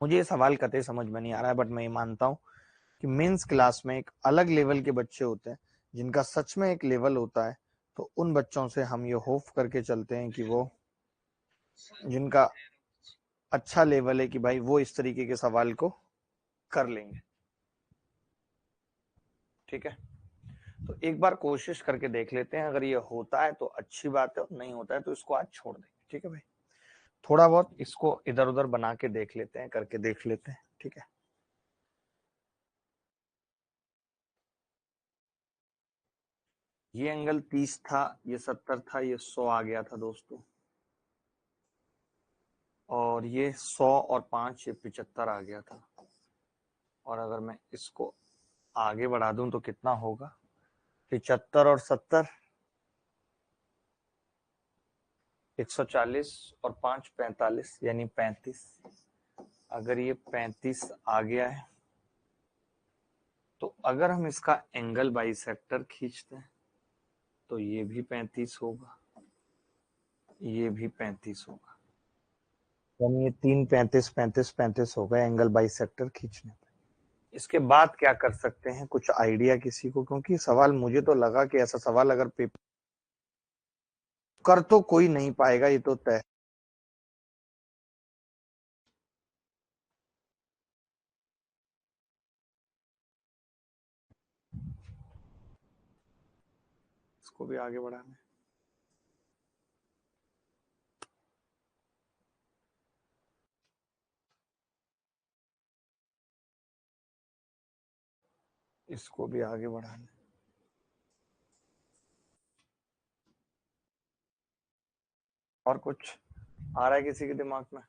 मुझे ये सवाल कतई समझ में नहीं आ रहा है, बट मैं ये मानता हूँ कि मेंस क्लास में एक अलग लेवल के बच्चे होते हैं जिनका सच में एक लेवल होता है, तो उन बच्चों से हम ये होप करके चलते हैं कि वो जिनका अच्छा लेवल है कि भाई वो इस तरीके के सवाल को कर लेंगे। ठीक है, तो एक बार कोशिश करके देख लेते हैं, अगर ये होता है तो अच्छी बात है, और नहीं होता है तो इसको आज छोड़ देंगे। ठीक है भाई, थोड़ा बहुत इसको इधर उधर बना के देख लेते हैं, करके देख लेते हैं। ठीक है, ये एंगल 30 था, ये 70 था, ये 100 आ गया था दोस्तों, और ये 100 और 5 ये 75 आ गया था। और अगर मैं इसको आगे बढ़ा दूं तो कितना होगा, 75 और 70 140 और 5 45 यानी 35। अगर ये 35 आ गया है तो अगर हम इसका एंगल बाइसेक्टर खींचते हैं तो ये भी 35 होगा, ये भी 35 होगा, यानी ये 3 35 35 35 होगा एंगल बाइसेक्टर खींचने पे। इसके बाद क्या कर सकते हैं, कुछ आइडिया किसी को? क्योंकि सवाल मुझे तो लगा कि ऐसा सवाल अगर पेपर कर तो कोई नहीं पाएगा, ये तो तय। इसको भी आगे बढ़ाना है। इसको भी आगे बढ़ाना है। और कुछ आ रहा है किसी के दिमाग में?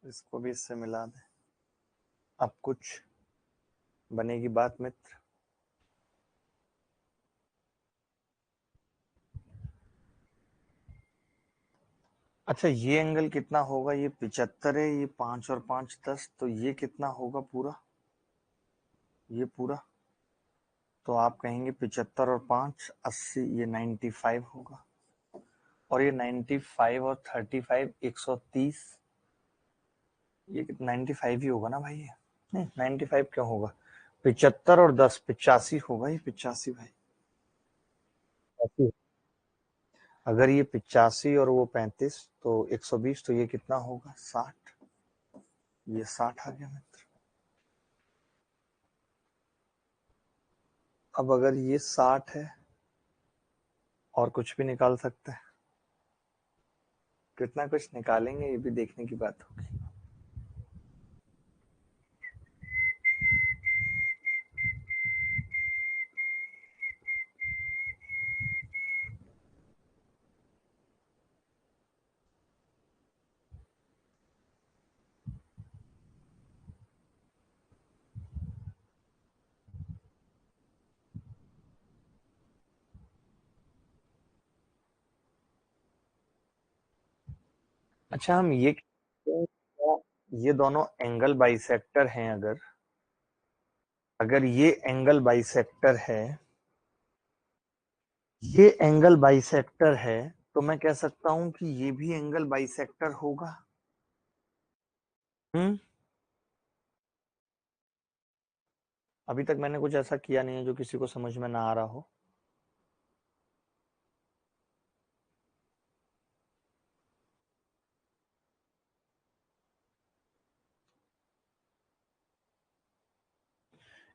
इसको भी इससे मिला दे, अब कुछ बनेगी बात मित्र। अच्छा, ये एंगल कितना होगा, ये 75 है, ये 5 और 5 10, तो ये कितना होगा पूरा, ये पूरा, तो आप कहेंगे 75 और 5 80, ये 95 होगा। और ये 95 और 35 130, ये 95 ही होगा ना भाई? ये नहीं, 95 क्यों होगा, 75 और 10 85 होगा, ये 85 भाई। 85। अगर ये 85 और वो 35 तो 120, तो ये कितना होगा 60, ये 60 आ गया मित्र। अब अगर ये 60 है, और कुछ भी निकाल सकते हैं, कितना कुछ निकालेंगे ये भी देखने की बात होगी। अच्छा, हम ये दोनों एंगल बाइसेक्टर हैं, अगर अगर ये एंगल बाइसेक्टर है, ये एंगल बाइसेक्टर है, तो मैं कह सकता हूं कि ये भी एंगल बाइसेक्टर होगा। हम्म, अभी तक मैंने कुछ ऐसा किया नहीं है जो किसी को समझ में ना आ रहा हो।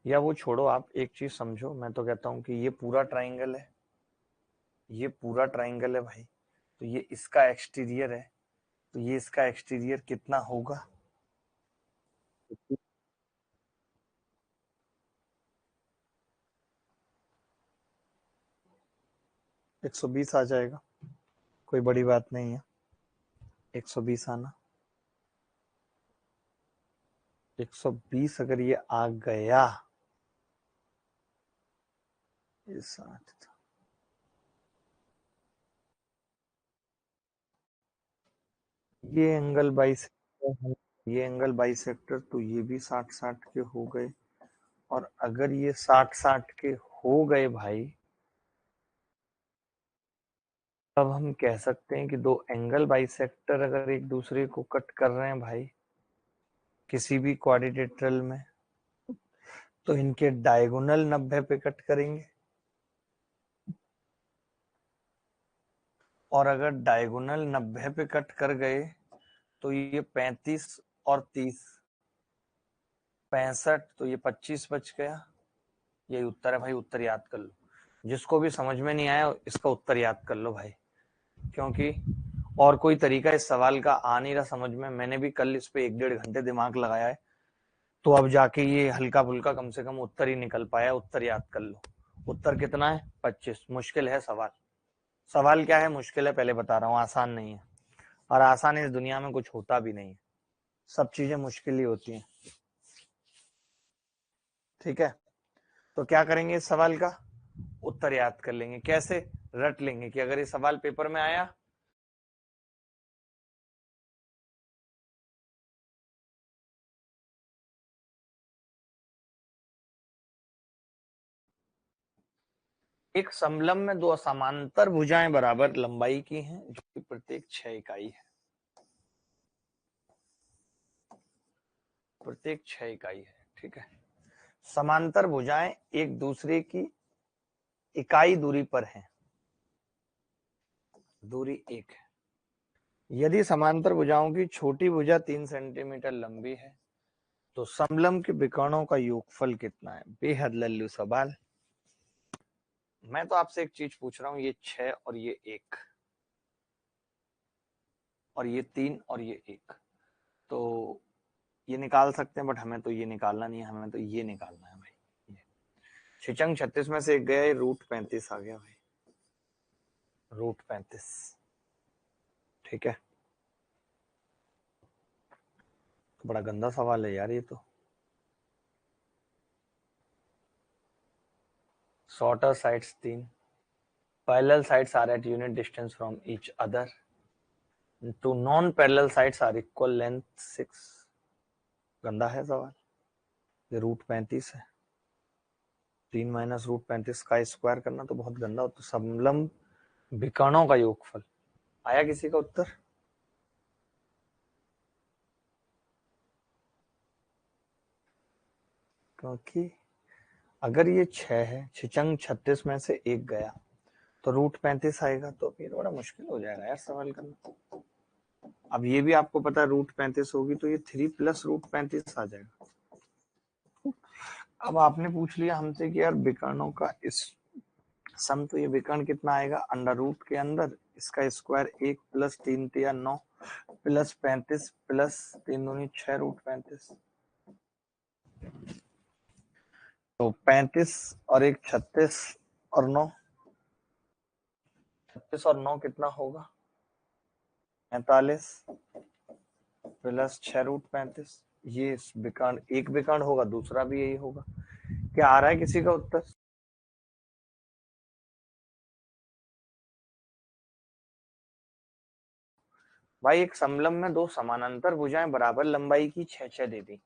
या वो छोड़ो, आप एक चीज समझो, मैं तो कहता हूं कि ये पूरा ट्राइंगल है, ये पूरा ट्राइंगल है भाई, तो ये इसका एक्सटीरियर है, तो ये इसका एक्सटीरियर कितना होगा, 120 आ जाएगा, कोई बड़ी बात नहीं है, 120 आना, 120 अगर ये आ गया, ये 60 था, ये एंगल बाइसेक्टर, ये एंगल बाइसेक्टर, तो ये भी 60 60 के हो गए। और अगर ये 60 60 के हो गए भाई, अब हम कह सकते हैं कि दो एंगल बाइसेक्टर अगर एक दूसरे को कट कर रहे हैं भाई किसी भी क्वाड्रिलेटरल में, तो इनके डायगोनल 90 पे कट करेंगे, और अगर डायगोनल 90 पे कट कर गए तो ये 35 और 30 65, तो ये 25 बच गया। यही उत्तर है भाई, उत्तर याद कर लो। जिसको भी समझ में नहीं आया इसका उत्तर याद कर लो भाई, क्योंकि और कोई तरीका इस सवाल का आ नहीं रहा समझ में। मैंने भी कल इस पे 1-1.5 घंटे दिमाग लगाया है, तो अब जाके ये हल्का फुल्का कम से कम उत्तर ही निकल पाया। उत्तर याद कर लो। उत्तर कितना है? 25। मुश्किल है सवाल। सवाल क्या है? मुश्किल है, पहले बता रहा हूँ, आसान नहीं है। और आसान इस दुनिया में कुछ होता भी नहीं है, सब चीजें मुश्किल ही होती हैं। ठीक है, तो क्या करेंगे, इस सवाल का उत्तर याद कर लेंगे। कैसे? रट लेंगे कि अगर ये सवाल पेपर में आया एक समलंब में दो समांतर भुजाएं बराबर लंबाई की हैं जो कि प्रत्येक 6 इकाई है। प्रत्येक 6 इकाई है। ठीक है, समांतर भुजाएं एक दूसरे की इकाई दूरी पर हैं। दूरी 1 है। यदि समांतर भुजाओं की छोटी भुजा 3 सेंटीमीटर लंबी है तो समलंब के विकर्णों का योगफल कितना है? बेहद लल्लू सवाल। मैं तो आपसे एक चीज पूछ रहा हूं, ये 6 और ये 1 और ये 3 और ये 1, तो ये निकाल सकते हैं, बट हमें तो ये निकालना नहीं है, हमें तो ये निकालना है भाई। ये छिचंग 36 में से एक गया, रूट 35 आ गया भाई, रूट 35। ठीक है, तो बड़ा गंदा सवाल है यार ये तो। Shorter sides 3, parallel sides are eight unit distance from each other, two non parallel sides are equal length 6। गंदा है सवाल। ये रूट 35 है, 3 माइनस रूट 35 का स्क्वायर करना तो बहुत गंदा होता। समलंब विकर्णों का योगफल आया किसी का उत्तर? क्योंकि अगर ये 6 है, छिचंग 36 में से एक गया तो रूट 35 आएगा, तो फिर बड़ा मुश्किल हो जाएगा यार सवाल करना। अब ये भी आपको पता है रूट 35 होगी, तो ये 3 प्लस रूट 35 आ जाएगा। अब आपने पूछ लिया हमसे कि यार विकर्णों का इस सम, तो ये विकर्ण कितना आएगा? अंडर रूट के अंदर इसका स्क्वायर 1 प्लस 3 3 9 प्लस 35 प्लस 3 दूनी 6 रूट 35, तो 35 और 1 36 और 9, 36 और 9 कितना होगा? 45 प्लस 6 रूट 35। ये विकर्ण, एक विकर्ण होगा, दूसरा भी यही होगा। क्या आ रहा है किसी का उत्तर? भाई एक समलंब में दो समानांतर भुजाएं बराबर लंबाई की 6-6 दे दी।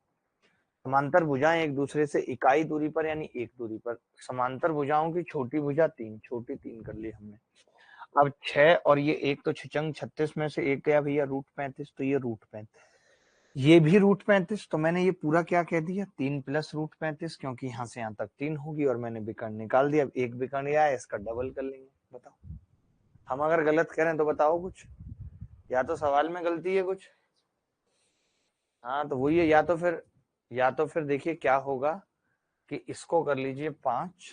समांतर भुजाएं एक दूसरे से इकाई दूरी पर यानी एक दूरी पर। समांतर भुजाओं की छोटी भुजा 3, छोटी 3 कर ली हमने। अब 6 और ये 1, तो छिचंग 36 में से एक गया भैया रूट 35, तो ये रूट 35, ये भी रूट 35। तो मैंने ये पूरा क्या कह दिया? 3 प्लस रूट 35, क्योंकि यहाँ से यहाँ तक 3 होगी और मैंने विकर्ण निकाल दिया। अब एक विकर्ण ये आया, इसका डबल कर लेंगे। बताओ, हम अगर गलत करें तो बताओ कुछ, या तो सवाल में गलती है कुछ। हाँ तो वही है, या तो फिर देखिए क्या होगा कि इसको कर लीजिए 5,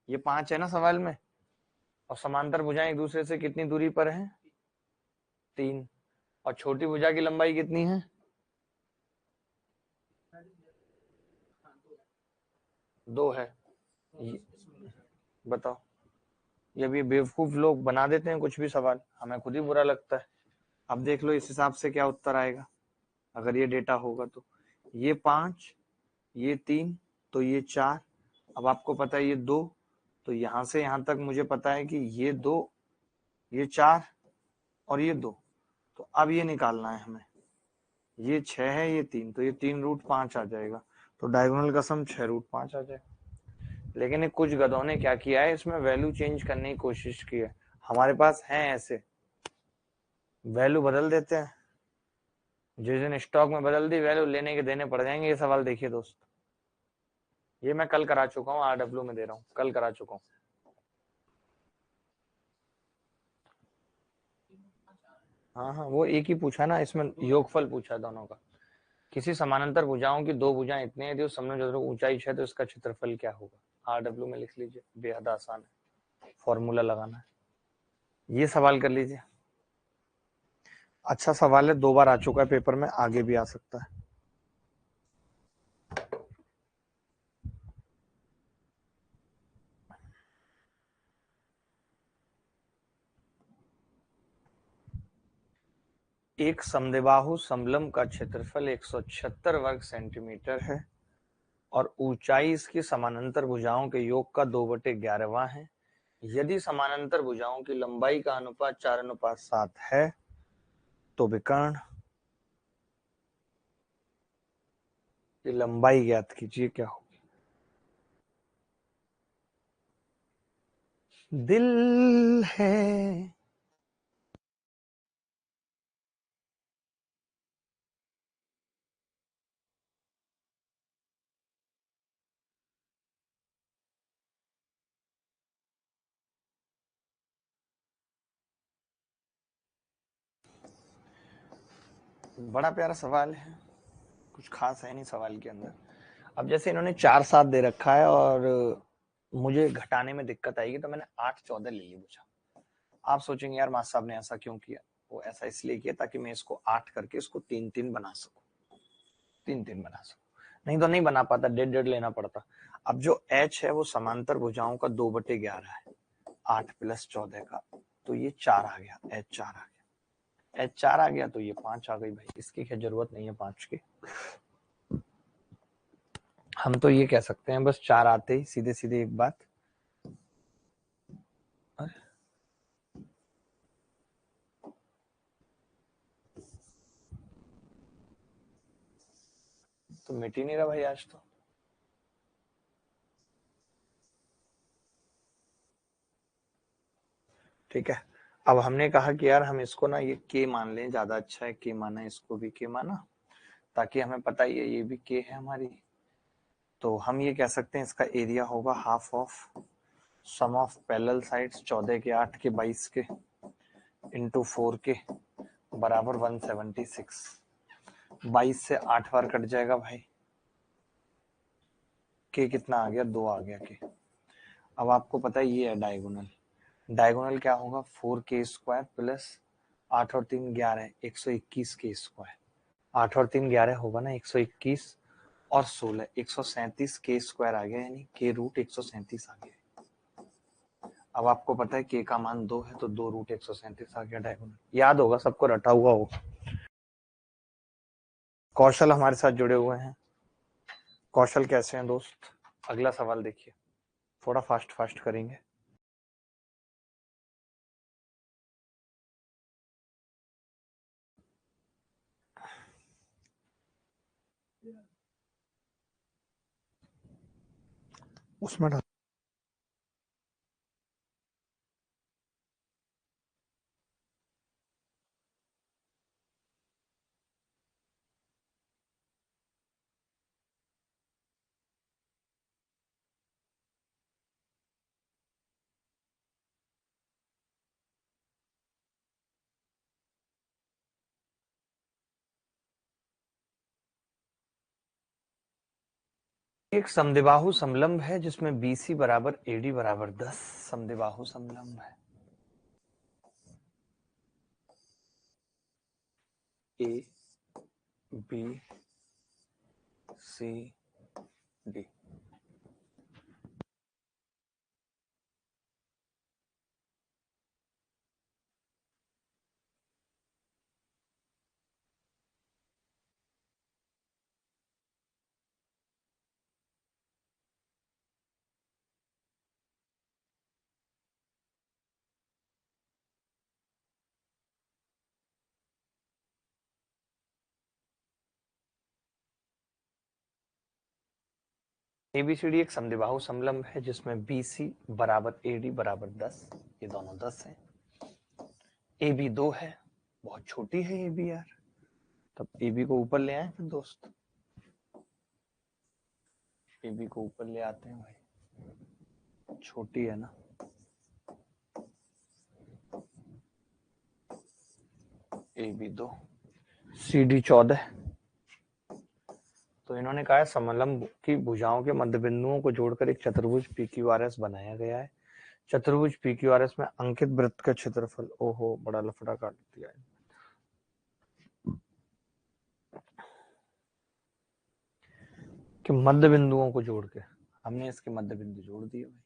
ये 5 है ना सवाल में, और समांतर भुजाएं एक दूसरे से कितनी दूरी पर हैं? 3, और छोटी भुजा की लंबाई कितनी है? 2 है। बताओ, ये भी बेवकूफ लोग बना देते हैं कुछ भी सवाल, हमें खुद ही बुरा लगता है। अब देख लो इस हिसाब से क्या उत्तर आएगा अगर ये डेटा होगा तो। ये 5, ये 3, तो ये 4। अब आपको पता है ये 2, तो यहां से यहां तक मुझे पता है कि ये 2, ये 4 और ये 2। तो अब ये निकालना है हमें, ये 6 है, ये 3, तो ये 3 रूट 5 आ जाएगा। तो डायगोनल का सम 6 रूट 5 आ जाएगा। लेकिन कुछ गधों ने क्या किया है, इसमें वैल्यू चेंज करने की कोशिश की है। हमारे पास हैं ऐसे, वैल्यू बदल देते हैं, जिस दिन स्टॉक में बदल दी वैल्यू लेने के देने पड़ जाएंगे। ये सवाल देखिए दोस्त, ये मैं कल करा चुका हूँ, RW में दे रहा हूँ, कल करा चुका हूँ। हाँ हाँ, वो एक ही पूछा ना, इसमें योगफल पूछा दोनों का। किसी समानांतर भुजाओं की दो भुजाएं इतनी है, समझो ऊंचाई है तो इसका क्षेत्रफल क्या होगा। RW में लिख लीजिए, बेहद आसान है, फॉर्मूला लगाना है। ये सवाल कर लीजिए, अच्छा सवाल है, 2 बार आ चुका है पेपर में, आगे भी आ सकता है। एक समद्विबाहु समलंब का क्षेत्रफल 176 वर्ग सेंटीमीटर है और ऊंचाई इसकी समानांतर भुजाओं के योग का 2/11 है। यदि समानांतर भुजाओं की लंबाई का अनुपात 4:7 है तो विकर्ण की लंबाई ज्ञात कीजिए, क्या होगी। दिल है बड़ा प्यारा सवाल है, कुछ खास है नहीं सवाल के अंदर। अब जैसे इन्होंने 4-7 दे रखा है और मुझे घटाने में दिक्कत आएगी, तो मैंने 8-14 ले ली पूछा। आप सोचेंगे यार मास्टर साहब ने ऐसा क्यों किया। वो ऐसा इसलिए किया ताकि मैं इसको 8 करके इसको 3-3 बना सकूं, 3-3 बना सकूं, नहीं तो नहीं बना पाता, 1.5-1.5 लेना पड़ता। अब जो h है वो समांतर भुजाओं का 2/11 है, 8 + 14 का, तो ये 4 आ गया, h4 आ गया, h4 आ गया तो ये 5 आ गई। भाई इसकी क्या जरूरत नहीं है 5 की, हम तो ये कह सकते हैं बस 4 आते ही सीधे सीधे एक बात, तो मिट ही नहीं रहा भाई आज तो। ठीक है, अब हमने कहा कि यार हम इसको ना ये के मान लें, ज्यादा अच्छा है के माना, इसको भी के माना, ताकि हमें पता ही है ये भी के है हमारी। तो हम ये कह सकते हैं इसका एरिया होगा half of sum of parallel sides 14 के 8 के 22 के इंटू 4 के बराबर 176। 22 से 8 बार कट जाएगा भाई, के कितना आ गया, 2 आ गया के। अब आपको पता है ये है डायगोनल, डायगोनल क्या होगा 4k² प्लस 8 और 3 11, 121 के स्क्वायर, 8 और 3 11 होगा ना 121 और 16 137 के स्क्वायर आ गया, यानी के रूट 137 आ गया। अब आपको पता है के का मान 2 है तो 2 रूट 137 आ गया डायगोनल, याद होगा सबको, रटा हुआ होगा। कौशल हमारे साथ जुड़े हुए हैं, कौशल कैसे हैं दोस्त। अगला सवाल देखिए, थोड़ा फास्ट फास्ट करेंगे। उसमें एक समद्विबाहु समलंब है जिसमें BC बराबर AD बराबर 10 समद्विबाहु समलंब है। A B C D, ABCD एक समद्विबाहु समलंब है जिसमें BC बराबर AD बराबर 10, ये दोनों 10 हैं। ए बी 2 है, बहुत छोटी है ए बी यार, तब ए बी को ऊपर ले आए फिर दोस्त, ए बी को ऊपर ले आते हैं भाई, छोटी है ना। A B 2 C D 14। तो इन्होंने कहा है समलंब की भुजाओं के मध्य बिंदुओं को जोड़कर एक चतुर्भुज पी क्यू आर एस बनाया गया है। चतुर्भुज पी क्यू आर एस में अंकित वृत्त का क्षेत्रफल, ओहो बड़ा लफड़ा काट दिया है। कि मध्य बिंदुओं को जोड़ के हमने इसके मध्य बिंदु जोड़ दिए भाई।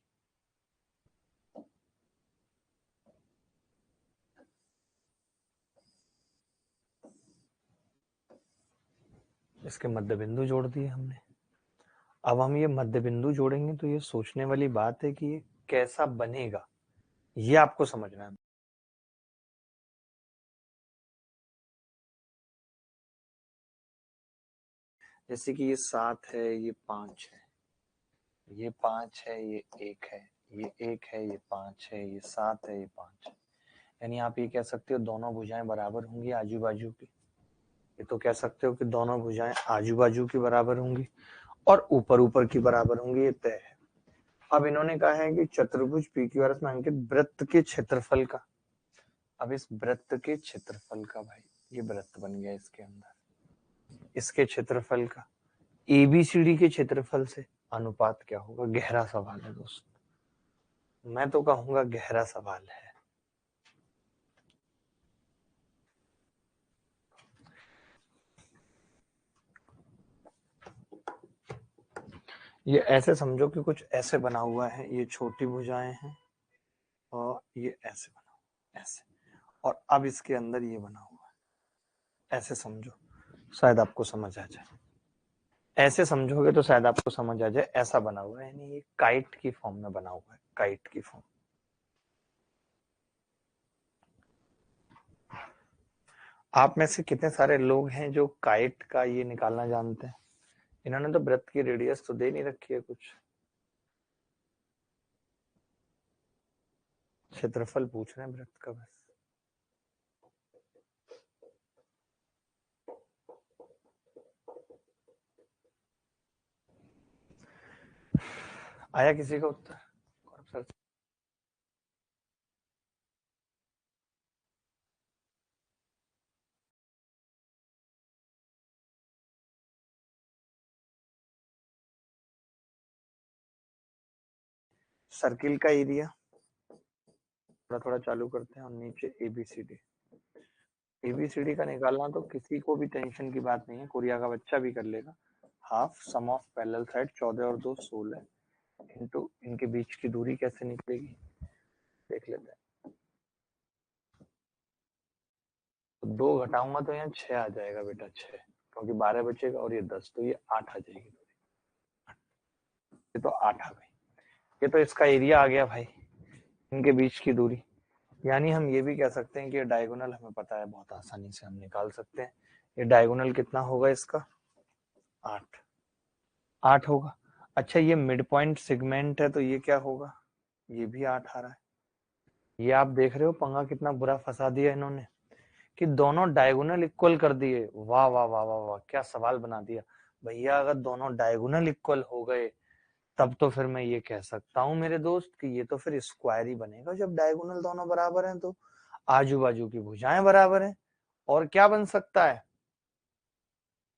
इसके मध्य बिंदु जोड़ दिए हमने। अब हम ये मध्य बिंदु जोड़ेंगे तो ये सोचने वाली बात है कि ये कैसा बनेगा, ये आपको समझना है। जैसे कि ये 7 है, ये 5 है, ये 5 है, ये 1 है, ये 1 है, ये 5 है, ये 7 है, ये 5 है। यानी आप ये कह सकते हो दोनों भुजाएं बराबर होंगी आजू बाजू की। ये तो कह सकते हो कि दोनों भुजाएं आजू बाजू की बराबर होंगी और ऊपर ऊपर की बराबर होंगी, ये तय है। अब इन्होंने कहा है कि चतुर्भुज पीक्यूआरएस में अंकित वृत्त के क्षेत्रफल का, अब इस वृत्त के क्षेत्रफल का भाई, ये वृत्त बन गया इसके अंदर, इसके क्षेत्रफल का एबीसीडी के क्षेत्रफल से अनुपात क्या होगा। गहरा सवाल है दोस्त, मैं तो कहूंगा गहरा सवाल है। ये ऐसे समझो कि कुछ ऐसे बना हुआ है, ये छोटी भुजाएं हैं और ये ऐसे बना हुआ, ऐसे, और अब इसके अंदर ये बना हुआ है, ऐसे समझो, शायद आपको समझ आ जाए। ऐसे समझोगे तो शायद आपको समझ आ जाए, ऐसा बना हुआ है, यानी ये काइट की फॉर्म में बना हुआ है, काइट की फॉर्म। आप में से कितने सारे लोग हैं जो काइट का ये निकालना जानते हैं। इन्होंने तो वृत्त की रेडियस तो दे नहीं रखी है, कुछ क्षेत्रफल पूछ रहे हैं वृत्त का बस। आया किसी का उत्तर? सर सर्किल का एरिया थोड़ा थोड़ा चालू करते हैं और नीचे एबीसीडी, एबीसीडी का निकालना तो किसी को भी टेंशन की बात नहीं है, कोरिया का बच्चा भी कर लेगा। Half sum of parallel side 14 और 2 16 इनटू इनके बीच की दूरी कैसे निकलेगी देख लेते हैं। तो 2 घटाऊंगा तो यहाँ 6 आ जाएगा बेटा, 6, क्योंकि 12 बचेगा और ये 10, तो ये 8 आ जाएगी दूरी, ये तो 8 आ गई। ये तो इसका एरिया आ गया भाई, इनके बीच की दूरी। यानी हम ये भी कह सकते हैं कि ये डायगोनल हमें पता है, बहुत आसानी से हम निकाल सकते हैं। ये डायगोनल कितना होगा इसका, 8, 8 होगा। अच्छा ये मिड पॉइंट सेगमेंट है तो ये क्या होगा, ये भी 8 आ रहा है। ये आप देख रहे हो पंगा कितना बुरा फंसा दिया इन्होंने, कि दोनों डायगोनल इक्वल कर दिए। वाह वाह वाह वाह वाह, क्या सवाल बना दिया भैया। अगर दोनों डायगोनल इक्वल हो गए तब तो फिर मैं ये कह सकता हूँ मेरे दोस्त कि ये तो फिर स्क्वायर ही बनेगा, जब डायगोनल दोनों बराबर हैं तो आजू बाजू की भुजाएं बराबर हैं, और क्या बन सकता है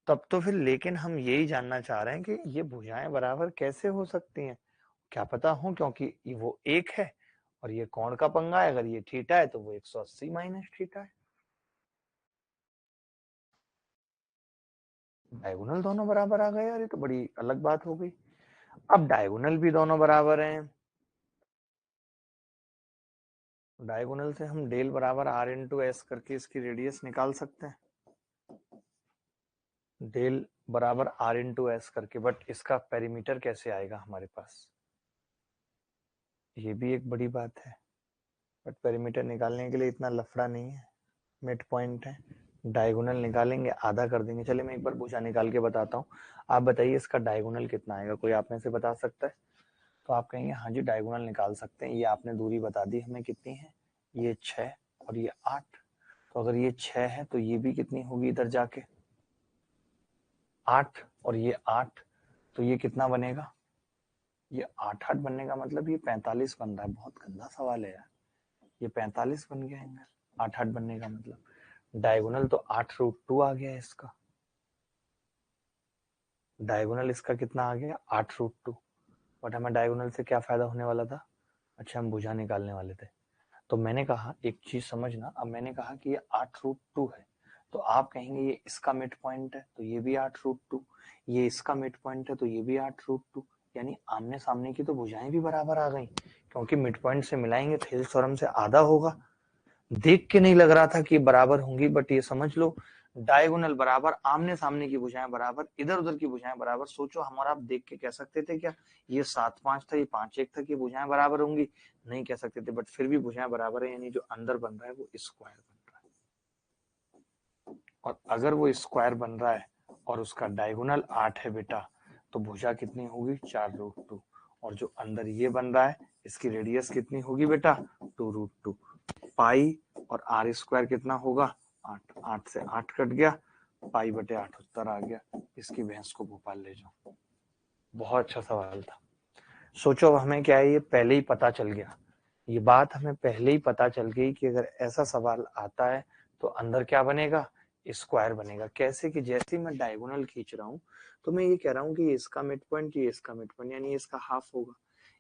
तब तो फिर। लेकिन हम यही जानना चाह रहे हैं कि ये भुजाएं बराबर कैसे हो सकती हैं। क्या पता हो, क्योंकि वो एक है और ये कोण का पंगा है, अगर ये थीटा है तो वो 180 माइनस थीटा है। डायगोनल दोनों बराबर आ गए यार, ये तो बड़ी अलग बात हो गई। अब डायगोनल भी दोनों बराबर हैं, डायगोनल से हम डेल बराबर आर इंटू एस करके इसकी रेडियस निकाल सकते हैं, डेल बराबर आर इंटू एस करके। बट इसका पेरीमीटर कैसे आएगा हमारे पास, ये भी एक बड़ी बात है। बट पेरीमीटर निकालने के लिए इतना लफड़ा नहीं है, मिड पॉइंट है, डायगोनल निकालेंगे आधा कर देंगे। चलिए मैं एक बार भुजा निकाल के बताता हूँ, आप बताइए इसका डायगोनल कितना आएगा, कोई आप में से बता सकता है? तो आप कहेंगे हाँ जी डायगोनल निकाल सकते हैं। ये आपने दूरी बता दी हमें कितनी है, ये 6 और ये 8, तो अगर ये 6 है तो ये भी कितनी होगी इधर जाके 8, और ये 8, तो ये कितना बनेगा, ये 8 8 बनने का मतलब ये 45 बन रहा है। बहुत गंदा सवाल है यार, ये 45 बन गया एंगल 8 8 बनने का मतलब। डायगोनल तो 8√2 आ गया है इसका, डायगोनल इसका कितना आ गया 8√2। बट हमें डायगोनल से क्या फायदा होने वाला था, अच्छा हम भुजा निकालने वाले थे। तो मैंने कहा एक चीज समझना, अब मैंने कहा कि ये 8√2 है, तो आप कहेंगे ये इसका मिड पॉइंट है तो ये भी 8√2, ये इसका मिड पॉइंट है तो ये भी 8√2, यानी आमने सामने की तो भुजाएं भी बराबर आ गई, क्योंकि मिड पॉइंट से मिलाएंगे थेल्स थ्योरम से आधा होगा। देख के नहीं लग रहा था कि बराबर होंगी, बट ये समझ लो डायगोनल बराबर, आमने सामने की भुजाएं बराबर, इधर उधर की भुजाएं बराबर। सोचो हमारा आप देख के कह सकते थे क्या ये 7 5 था, ये 5 1 था, कि भुजाएं बराबर होंगी, नहीं कह सकते थे, बट फिर भी भुजाएं बराबर है, यानी जो अंदर बन रहा है वो स्क्वायर बन रहा है। और अगर वो स्क्वायर बन रहा है और उसका डायगोनल 8 है बेटा, तो भुजा कितनी होगी 4√2, और जो अंदर ये बन रहा है इसकी रेडियस कितनी होगी बेटा 2√2। पाई और आर स्क्वायर कितना होगा 8, 8 से 8 कट गया, पाई बटे 8 उत्तर आ गया। इसकी भैंस को भोपाल ले जाओ। बहुत अच्छा सवाल था। सोचो हमें क्या है, ये पहले ही पता चल गया, ये बात हमें पहले ही पता चल गई कि अगर ऐसा सवाल आता है तो अंदर क्या बनेगा स्क्वायर बनेगा। कैसे कि जैसे ही मैं डायगोनल खींच रहा हूँ तो मैं ये कह रहा हूँ कि ये इसका मिड पॉइंट, ये इसका मिड पॉइंट, यानी इसका हाफ होगा,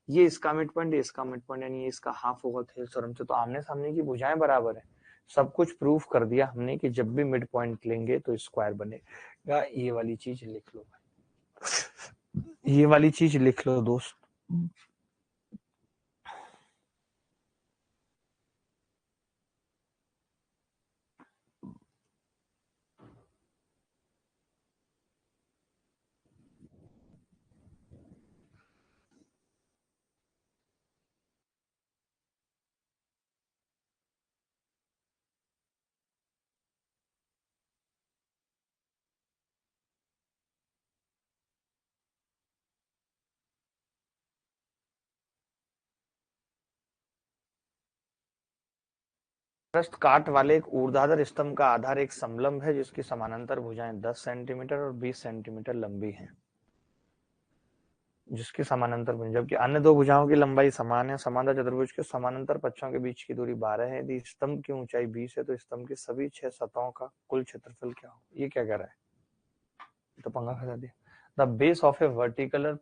ये इसका मिड पॉइंट, ये इसका मिड पॉइंट, यानी इसका हाफ होगा थेल्स थ्योरम से। तो आमने सामने की भुजाएं बराबर है, सब कुछ प्रूफ कर दिया हमने कि जब भी मिड पॉइंट लेंगे तो स्क्वायर बनेगा। ये वाली चीज लिख लो भाई, ये वाली चीज लिख लो दोस्त। प्रस्थ काट वाले एक ऊर्ध्वाधर स्तंभ का आधार एक समलंब है जिसकी समानांतर भुजाएं 10 सेंटीमीटर और 20 सेंटीमीटर लंबी हैं, जिसकी समानांतर भुजाएं, जबकि अन्य दो भुजाओं की लंबाई समान है। समांतर चतुर्भुज के समानांतर पक्षों के बीच की दूरी 12 है। यदि स्तंभ की ऊंचाई 20 है तो स्तंभ की सभी 6 सतहों का कुल क्षेत्रफल क्या हो। ये क्या कह रहा है, तो पंगा फंसा दिया। The base of a vertical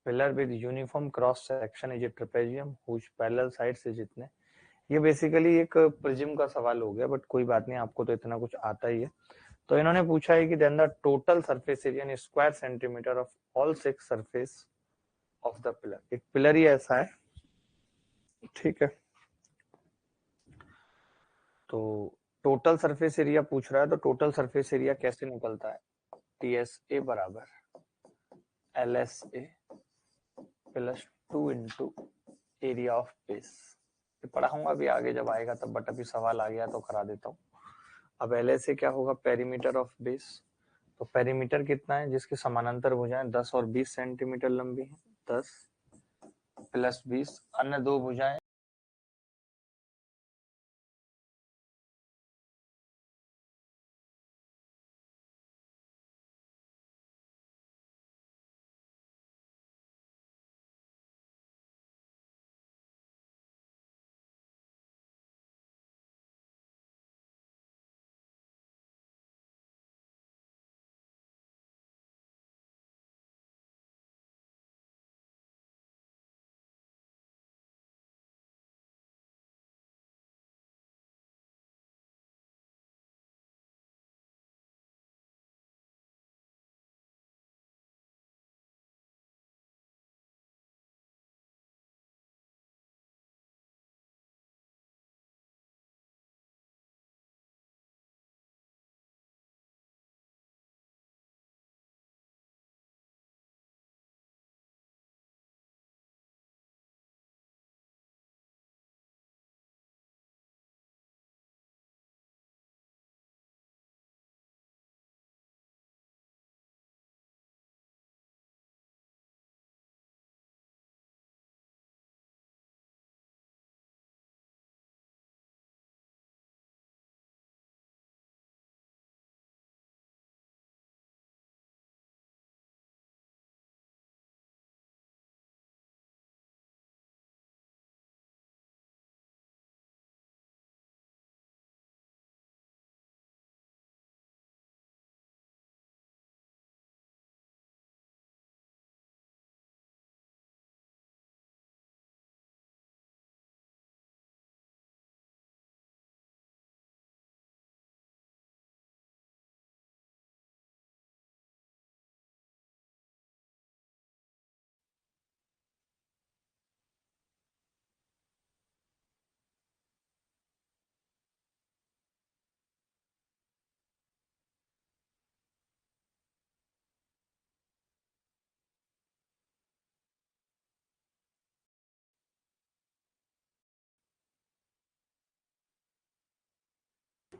pillar with uniform cross section is a trapezium whose parallel sides is इतने। ये बेसिकली एक प्रिज्म का सवाल हो गया, बट कोई बात नहीं, आपको तो इतना कुछ आता ही है। तो इन्होंने पूछा है कि then the total surface area in square centimetre of all 6 surface of the pillar. एक पिलर ही ऐसा है, ठीक है, तो टोटल सरफेस एरिया पूछ रहा है, तो टोटल सरफेस एरिया कैसे निकलता है, TSA बराबर LSA plus 2 into area of base. पढ़ाऊंगा भी आगे जब आएगा तब, बट अभी सवाल आ गया तो करा देता हूँ। अब LSA क्या होगा, पेरीमीटर ऑफ बेस। तो पेरीमीटर कितना है, जिसके समानांतर भुजाएं 10 और 20 सेंटीमीटर लंबी है, 10 प्लस 20, अन्य दो भुजाएं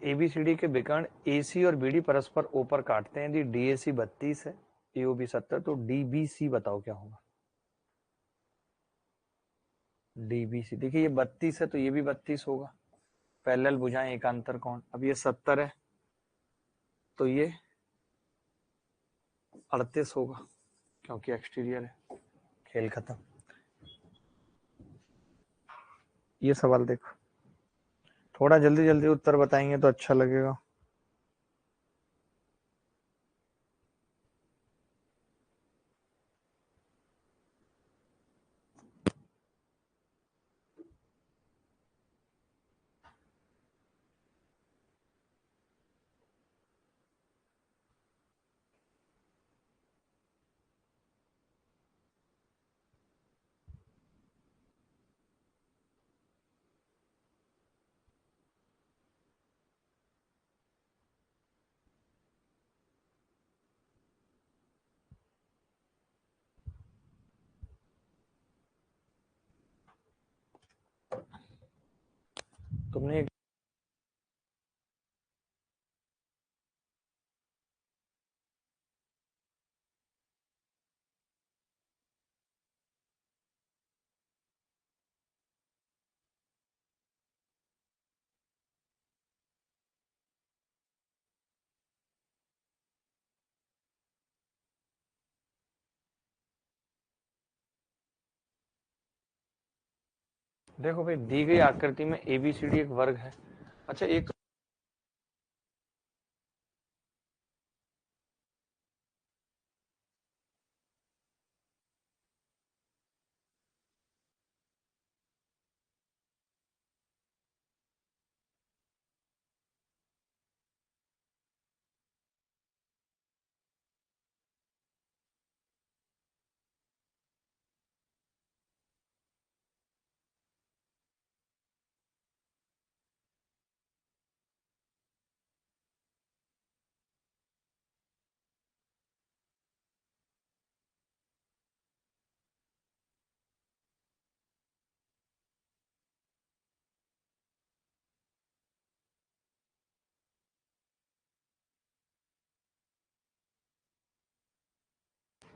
एबीसीडी के विकर्ण एसी और बीडी परस्पर ओ पर काटते हैं। यदि डीएसी 32 है, एओबी 70, तो डीबीसी बताओ क्या होगा। डीबीसी देखिए ये 32 है तो ये भी 32 होगा, पैरेलल भुजाएं एकांतर कोण। अब ये 70 है तो ये 38 होगा क्योंकि एक्सटीरियर है। खेल खत्म। ये सवाल देखो, थोड़ा जल्दी जल्दी उत्तर बताएंगे तो अच्छा लगेगा। तुमने देखो भाई, दी गई आकृति में एबीसीडी एक वर्ग है। अच्छा एक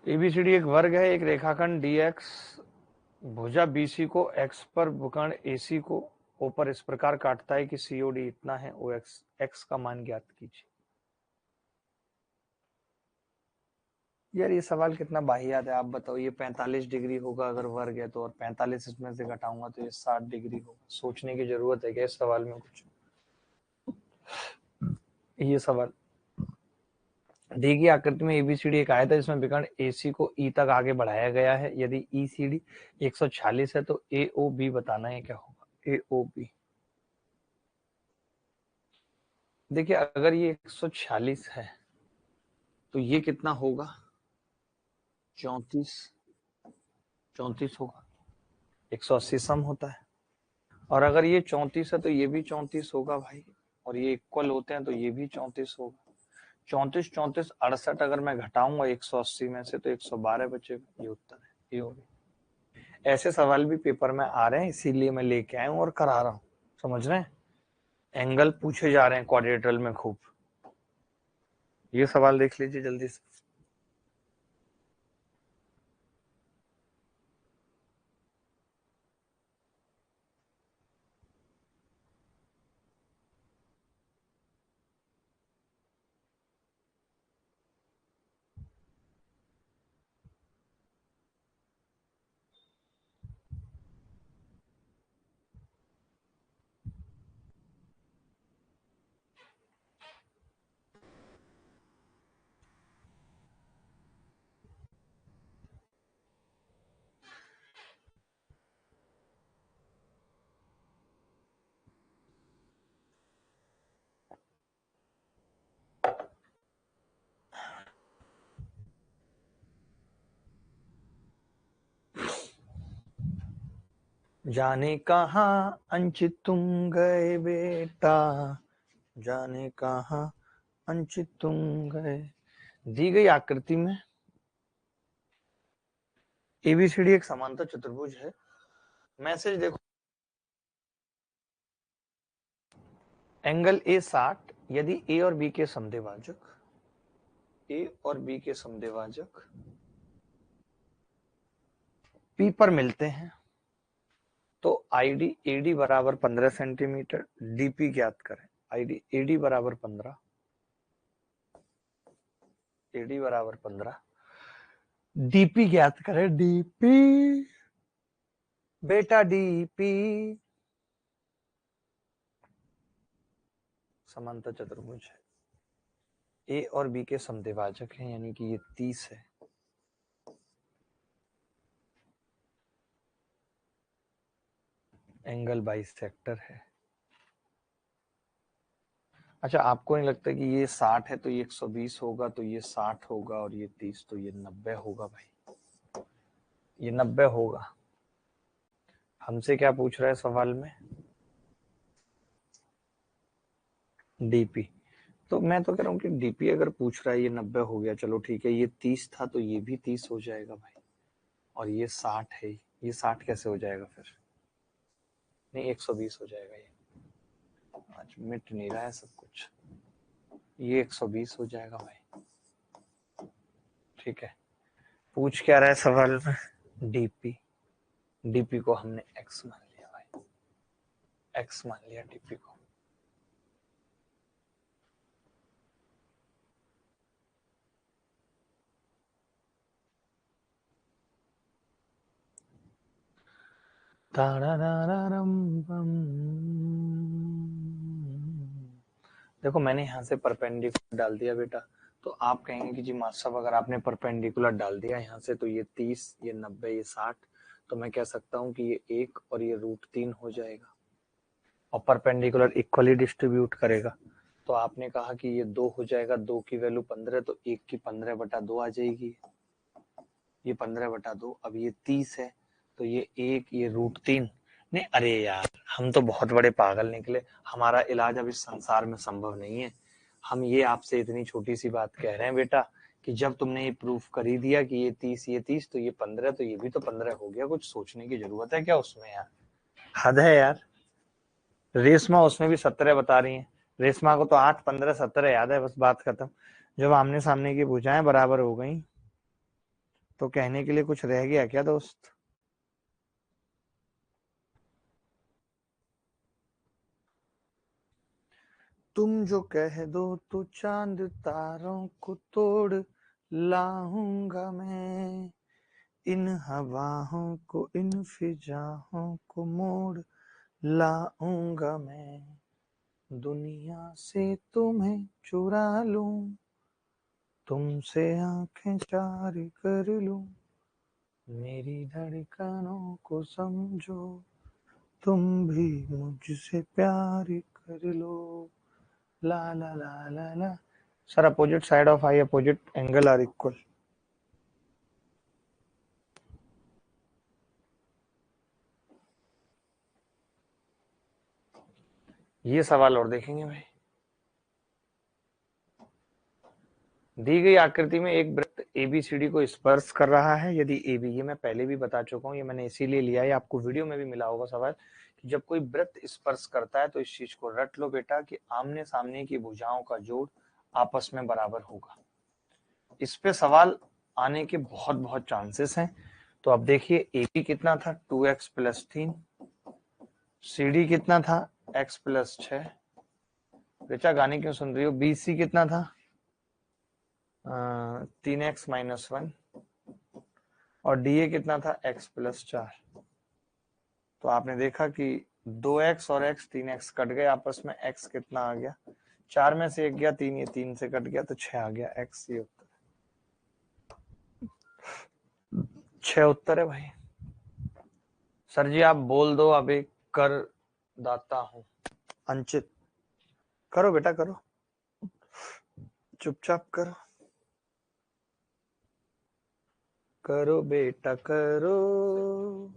एबीसीडी एक वर्ग है। एक रेखाखंड डीएक्स भुजा बीसी को एक्स पर विकर्ण एसी को ओ पर इस प्रकार काटता है कि सीओडी इतना है, ओ एक्स एक्स का मान ज्ञात कीजिए। यार ये सवाल कितना बाहियात है, आप बताओ। ये 45 डिग्री होगा अगर वर्ग है तो, और 45 इसमें से घटाऊंगा तो ये 60 डिग्री होगा। सोचने की जरूरत है क्या इस सवाल में कुछ। ये सवाल, दी गई आकृति में एबीसीडी एक आयत है जिसमें विकर्ण एसी को ई तक आगे बढ़ाया गया है। यदि ईसीडी 146 है तो एओबी बताना है क्या होगा। एओबी देखिए अगर ये 146 है तो ये कितना होगा, 34 34 होगा। 180 सम होता है, और अगर ये 34 है तो ये भी 34 होगा भाई, और ये इक्वल होते हैं तो ये भी 34 होगा। 34 34 68 अगर मैं घटाऊंगा 180 में से तो 112 बचेगा। ये उत्तर है, ये होगा। ऐसे सवाल भी पेपर में आ रहे हैं, इसीलिए मैं लेके आया हूँ और करा रहा हूँ। समझ रहे हैं, एंगल पूछे जा रहे हैं क्वाड्रेटरल में खूब। ये सवाल देख लीजिए जल्दी से। जाने कहाँ अंचित तुम गए बेटा, जाने कहाँ अंचित तुम गए। दी गई आकृति में एबीसीडी एक समांतर चतुर्भुज है। मैसेज देखो, एंगल ए 60 यदि ए और बी के समद्विभाजक पी पर मिलते हैं तो आईडी एडी बराबर 15 सेंटीमीटर, डीपी ज्ञात करें। आईडी एडी बराबर 15, एडी बराबर 15, डीपी ज्ञात करें। डीपी बेटा डीपी समांतर चतुर्भुज है, ए और बी के समद्विभाजक हैं, यानी कि ये 30 है। एंगल बाइसेक्टर है। अच्छा, आपको नहीं लगता कि ये 60 है तो ये 120 होगा, तो ये 60 होगा, और ये 30 तो ये 90 होगा भाई, ये 90 होगा। हमसे क्या पूछ रहा है सवाल में? डीपी। तो मैं तो कह रहा हूँ कि डीपी अगर पूछ रहा है, ये 90 हो गया, चलो ठीक है, ये 30 था तो ये भी 30 हो जाएगा भाई, और ये 60 है, ये 60 कैसे हो जाएगा फिर? नहीं, 120 हो जाएगा। ये आज मिट नहीं रहा है सब कुछ, ये 120 हो जाएगा भाई। ठीक है, पूछ क्या रहा है सवाल में? डीपी। डीपी को हमने एक्स मान लिया भाई, एक्स मान लिया डीपी को। देखो मैंने यहाँ से परपेंडिकुलर डाल दिया बेटा, तो आप कहेंगे कि जी मास्टर साहब अगर आपने परपेंडिकुलर डाल दिया यहाँ से तो ये 30, ये 90, ये 60, तो मैं कह सकता हूँ कि ये 1 और ये √3 हो जाएगा, और परपेंडिकुलर इक्वली डिस्ट्रीब्यूट करेगा। तो आपने कहा कि ये 2 हो जाएगा, 2 की वैल्यू 15, तो 1 की 15/2 आ जाएगी, ये 15/2। अब ये 30 है तो ये 1, ये √3। नहीं अरे यार, हम तो बहुत बड़े पागल निकले, हमारा इलाज अब इस संसार में संभव नहीं है। हम ये आपसे इतनी छोटी सी बात कह रहे हैं बेटा कि जब तुमने ये प्रूफ कर ही दिया कि ये 30, ये 30, तो ये 15, तो ये भी तो 15 हो गया, कुछ सोचने की जरूरत है क्या उसमें यार? हद है यार। रेशमा उसमें भी 17 बता रही है, रेशमा को तो 8, 15, 17 याद है, बस बात खत्म। जब आमने सामने की भुजाएं बराबर हो गई तो कहने के लिए कुछ रह गया क्या दोस्त? तुम जो कह दो तो चांद तारों को तोड़ लाऊंगा मैं, इन हवाओं को, इन फिजाओं को मोड़ लाऊंगा मैं, दुनिया से तुम्हें चुरा लूं, तुमसे आंखें चार कर लूं, मेरी धड़कनों को समझो, तुम भी मुझसे प्यार कर लो, ला ला ला ला ला। Sir opposite side of i opposite angle are equal. ये सवाल और देखेंगे भाई। दी गई आकृति में एक वृत्त एबीसीडी को स्पर्श कर रहा है, यदि एबी, ये मैं पहले भी बता चुका हूँ, ये मैंने इसीलिए लिया है, आपको वीडियो में भी मिला होगा सवाल कि जब कोई वृत्त स्पर्श करता है तो इस चीज को रट लो बेटा कि आमने सामने की भुजाओं का जोड़ आपस में बराबर होगा। इस पे सवाल आने के बहुत बहुत चांसेस हैं। तो अब देखिए एबी कितना था, 2x + 3, सीडी कितना था, x + 6, बेटा गाने क्यों सुन रही हो, बीसी कितना था, 3x - 1, और डीए कितना था, x + 4। तो आपने देखा कि 2x और x, 3x कट गए आपस में, x कितना आ गया, 4 में से 1 गया, 3, ये 3 से कट गया तो 6 आ गया, x ये उत्तर, 6 उत्तर है भाई। सर जी आप बोल दो, अब एक कर दाता हूं। अंचित, करो बेटा करो, चुपचाप करो, करो बेटा करो।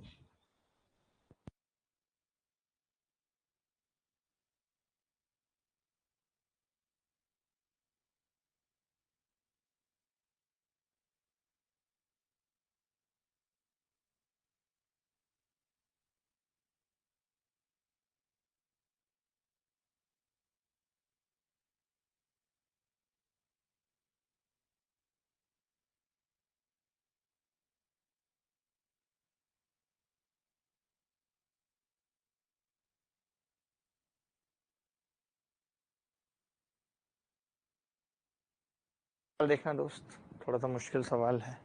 देखना दोस्त, थोड़ा सा मुश्किल सवाल है।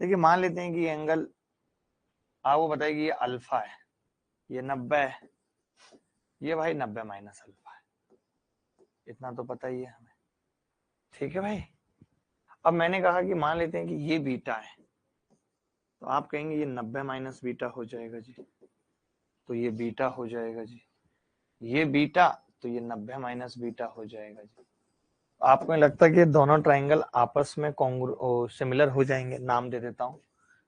देखिए मान लेते हैं कि ये एंगल आपको बताइए कि ये अल्फा है, ये 90 है, ये भाई 90 माइनस अल्फा है, इतना तो पता ही है हमें। ठीक है भाई। अब मैंने कहा कि मान लेते हैं कि ये बीटा है, तो आप कहेंगे ये 90 माइनस बीटा हो जाएगा जी, तो ये बीटा हो जाएगा जी, ये बीटा, तो ये 90 माइनस बीटा हो जाएगा जी। आपको नहीं लगता कि दोनों ट्राइंगल आपस में सिमिलर हो जाएंगे? नाम दे देता हूँ,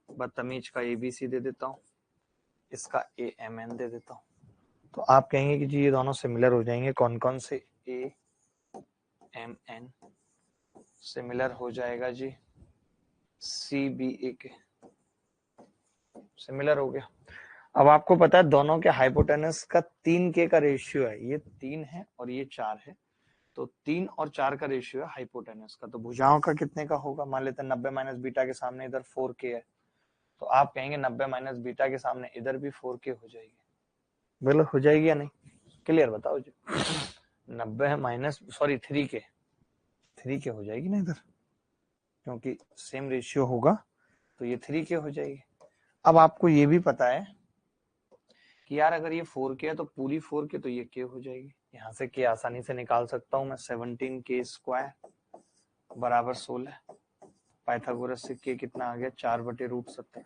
बदतमीज का ABC दे देता हूँ, इसका AMN दे देता हूँ। तो आप कहेंगे कि जी ये दोनों सिमिलर हो जाएंगे। कौन कौन से? AMN सिमिलर हो जाएगा जी, CBA के सिमिलर हो गया। अब आपको पता है दोनों के हाइपोटेनस का 3K का रेशियो है, ये 3 है और ये 4 है, तो 3 और 4 का रेशियो है हाइपोटेनस का। तो भुजाओं का कितने का होगा? मान लेते हैं 90 माइनस बीटा के सामने इधर 4K है, तो आप कहेंगे 90 माइनस बीटा के सामने इधर भी 4K हो जाएगी। बोलो हो जाएगी या नहीं? क्लियर बताओ जी। 90 माइनस सॉरी 3K हो जाएगी ना इधर, क्योंकि सेम रेशियो होगा, तो ये 3K हो जाएगी। अब आपको ये भी पता है कि यार अगर ये 4K है तो पूरी 4K, तो ये K हो जाएगी। यहाँ से K आसानी से निकाल सकता हूँ मैं, 17K स्क्वायर बराबर 16। पाइथागोरस से K कितना आ गया? 4/√70।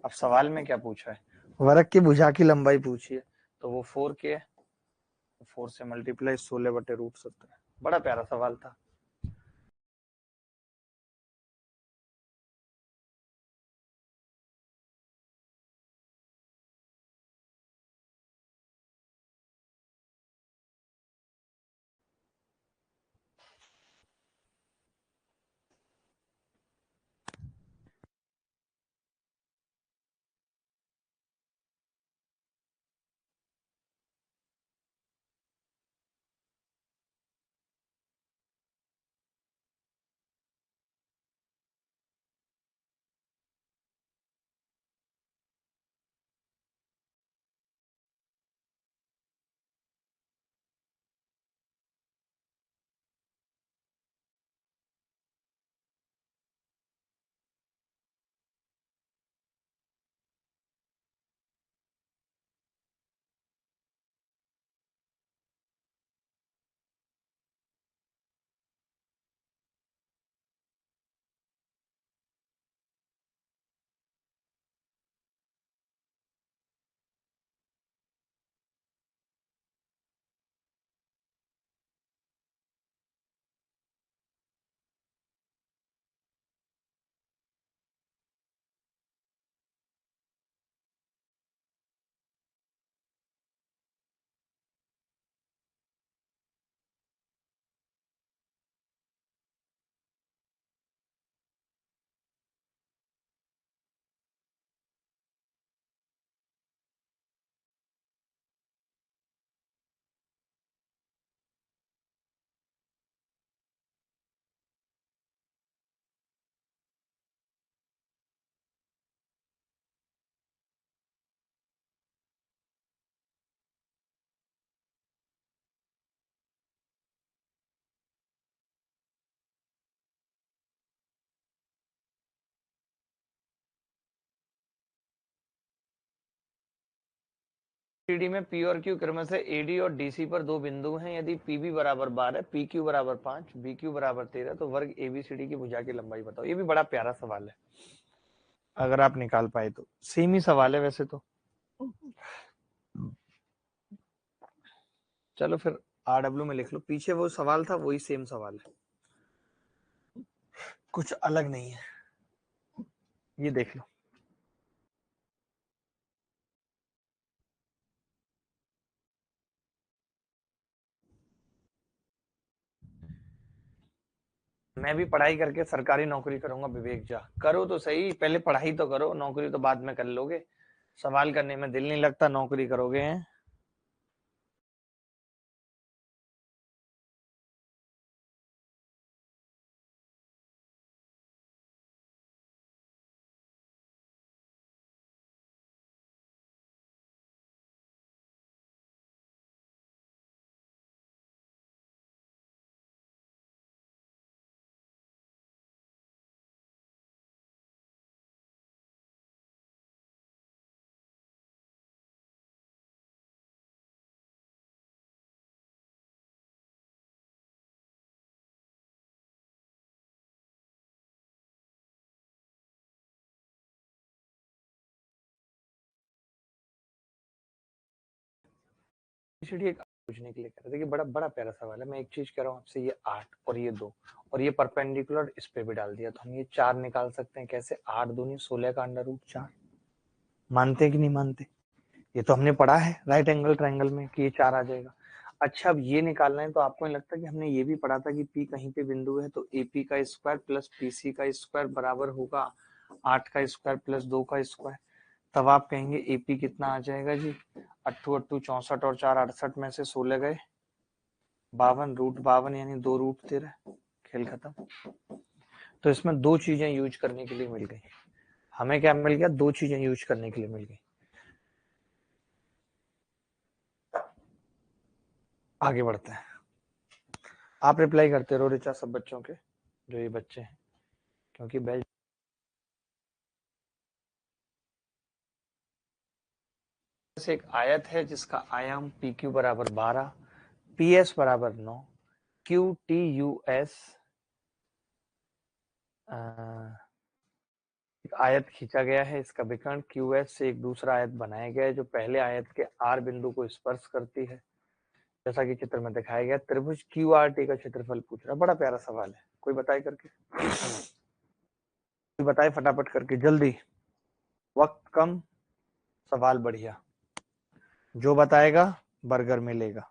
अब सवाल में क्या पूछा है? वर्ग की भुजा की लंबाई पूछी है, तो वो 4K है, 4 से मल्टीप्लाई 16/√70। बड़ा प्यारा सवाल था। CD में P और Q क्रम से AD और DC पर दो बिंदु हैं। यदि PB बराबर 12, PQ बराबर 5, BQ बराबर 13, तो वर्ग ABCD की भुजा की लंबाई बताओ। ये भी बड़ा प्यारा सवाल है, अगर आप निकाल पाए तो। सेम ही सवाल है वैसे तो। चलो फिर RW में लिख लो, पीछे वो सवाल था वही सेम सवाल है। कुछ अलग नहीं है, ये देख लो। मैं भी पढ़ाई करके सरकारी नौकरी करूंगा विवेक झा। करो तो सही, पहले पढ़ाई तो करो, नौकरी तो बाद में कर लोगे। सवाल करने में दिल नहीं लगता, नौकरी करोगे हैं। इसलिए पूछने के लिए कह रहे थे कि बड़ा बड़ा प्यारा सवाल है। मैं एक चीज कह रहा हूँ आपसे, ये 8 और ये 2 और ये परपेंडिकुलर इस पे भी डाल दिया तो हम ये 4 निकाल सकते हैं। कैसे? 8 दूनी 16 का अंडर रूट 4। मानते हैं कि नहीं मानते? ये तो हमने पढ़ा है राइट एंगल ट्रायंगल में कि ये 4 आ जाएगा। अच्छा, अब ये निकालना है तो आपको नहीं लगता कि हमने ये भी पढ़ा था कि P कहीं पे बिंदु है तो AP का स्क्वायर प्लस PC का स्क्वायर बराबर होगा 8 का स्क्वायर प्लस 2 का स्क्वायर। तब आप कहेंगे AP कितना आ जाएगा जी? 8 8 64 और 4 68 में से 16 गए 52, रूट 52 यानी 2 रूट 13। खेल खत्म। तो इसमें दो चीजें यूज करने के लिए मिल गई। हमें क्या मिल गया? दो चीजें यूज करने के लिए मिल गई। आगे बढ़ते हैं। आप रिप्लाई करते रहो रिचा सब बच्चों के, जो ये बच्चे हैं, क्योंकि बेल से एक आयत है जिसका आयाम पी क्यू बराबर 12, पी एस बराबर 9, क्यू टी यू एस एक आयत खींचा गया है। इसका विकर्ण क्यू एस से एक दूसरा आयत बनाया गया है जो पहले आयत के आर बिंदु को स्पर्श करती है। जैसा कि चित्र में दिखाया गया, त्रिभुज क्यू आर टी का क्षेत्रफल पूछ रहा है। बड़ा प्यारा सवाल है, कोई बताए करके, कोई बताए फटाफट करके जल्दी। वक्त कम, सवाल बढ़िया। जो बताएगा बर्गर मिलेगा।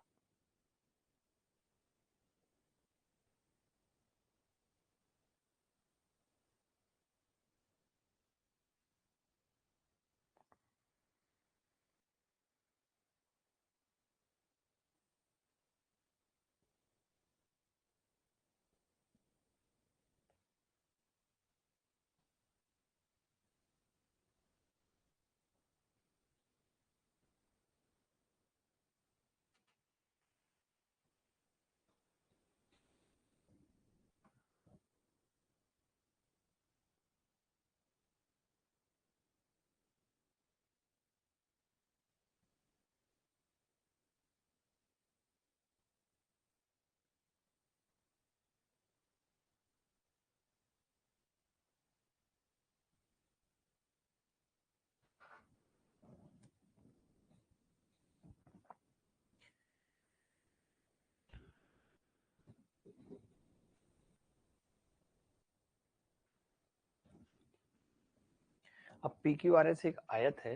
अब पी क्यू आर एस एक आयत है,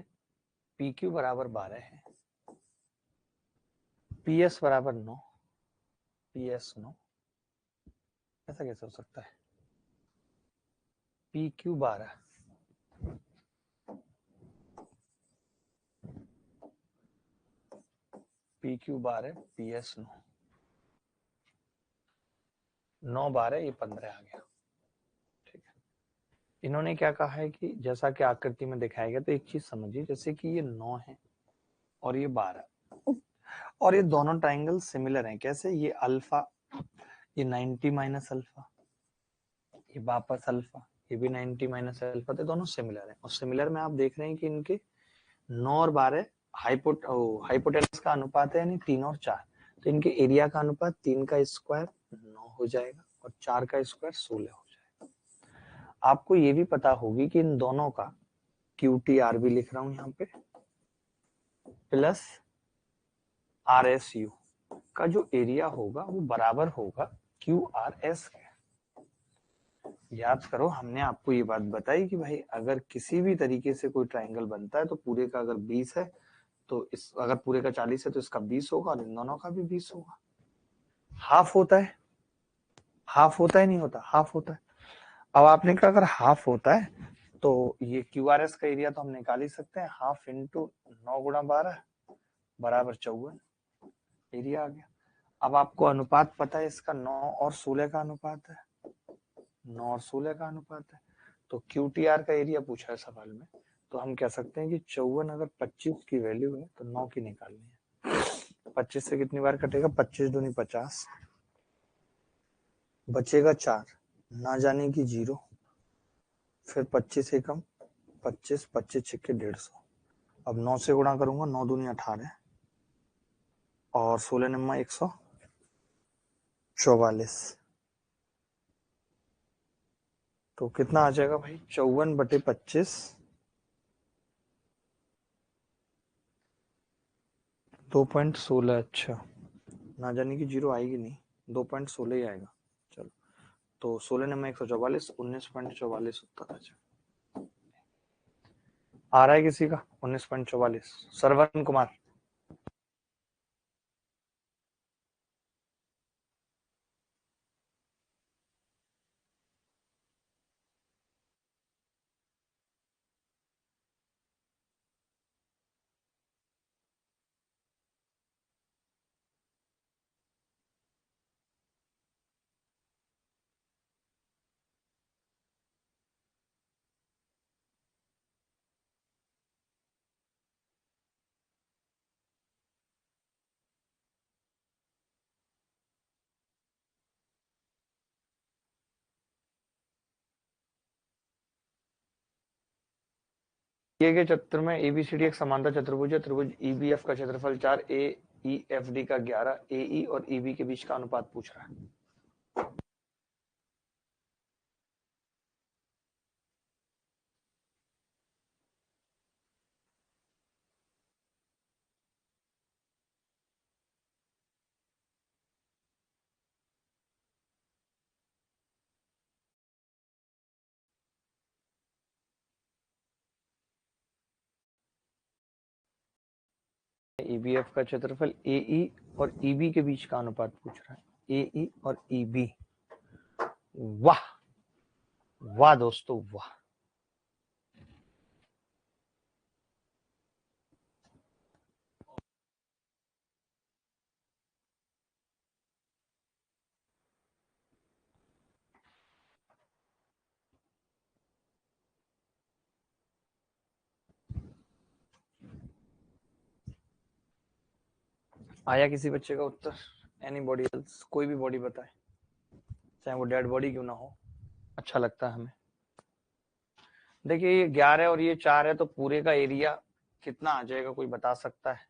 पी क्यू बराबर 12 है, पी एस बराबर 9, पी एस 9। ऐसा कैसे हो सकता है? P Q 12, P Q 12, P S 9, 9 12 ये 15 आ गया। ठीक है, इन्होंने क्या कहा है कि जैसा कि आकृति में दिखाया गया, तो एक चीज समझिए, जैसे कि ये 9 है और ये 12 और ये दोनों ट्राइंगल सिमिलर हैं। कैसे? ये अल्फा, ये 90 माइनस अल्फा, ये वापस अल्फा, ये भी 90 माइनस अल्फा, तो दोनों सिमिलर हैं। और सिमिलर में आप देख रहे हैं कि इनके 9 और 12 हाइपोटेनस का अनुपात है, यानी 3 और 4। तो इनके एरिया का अनुपात 3 का स्क्वायर 9 हो जाएगा और 4 का स्क्वायर 16 हो जाएगा। आपको ये भी पता होगी कि इन दोनों का क्यू टी आर भी लिख रहा हूं यहाँ पे, प्लस आर एस यू का जो एरिया होगा वो बराबर होगा क्यू आर एस के। याद करो, हमने आपको ये बात बताई कि भाई अगर किसी भी तरीके से कोई ट्रायंगल बनता है तो पूरे का अगर 20 है तो इस, अगर पूरे का 40 है तो इसका 20 होगा और इन दोनों का भी 20 होगा। हाफ होता है, हाफ होता है नहीं होता, हाफ होता है। अब आपने कहा अगर हाफ होता है तो ये क्यूआरएस का एरिया तो हम निकाल ही सकते हैं, हाफ इंटू 9 × 12 बराबर 54 एरिया आ गया। अब आपको अनुपात पता है इसका, 9 और 16 का अनुपात है, 9 और 16 का अनुपात है। तो क्यूटीआर का एरिया पूछा है सवाल में, तो हम कह सकते हैं कि 54 अगर 25 की वैल्यू है तो 9 की निकालनी है। 25 से कितनी बार कटेगा, 25 दूनी 50, बचेगा 4, ना जाने की 0, फिर 25 एकम 25, 25 छिक्के 150। अब 9 से गुणा करूंगा, 9 दूनी 18 और 16 नम्मा 144, तो कितना आ जाएगा भाई, 54/25, 2.16। अच्छा, ना जाने की 0 आएगी नहीं, 2.16 ही आएगा। चलो, तो 16 नंबर 144, 19.44 उत्तर आ रहा है किसी का 19.44? सरवन कुमार। दिए गए चित्र में एबीसीडी एक समांतर चतुर्भुज है, त्रिभुज ईबीएफ का क्षेत्रफल 4, ए ई एफ डी का 11, ए और ईबी के बीच का अनुपात पूछ रहा है। ईबीएफ का क्षेत्रफल ए और ईबी के बीच का अनुपात पूछ रहा है, ए और ईबी। वाह वाह दोस्तों वाह। आया किसी बच्चे का उत्तर? एनी बॉडी एल्स, कोई भी बॉडी बताए, चाहे वो डेड बॉडी क्यों ना हो, अच्छा लगता है हमें। देखिए ये 11 और ये 4 है तो पूरे का एरिया कितना आ जाएगा, कोई बता सकता है?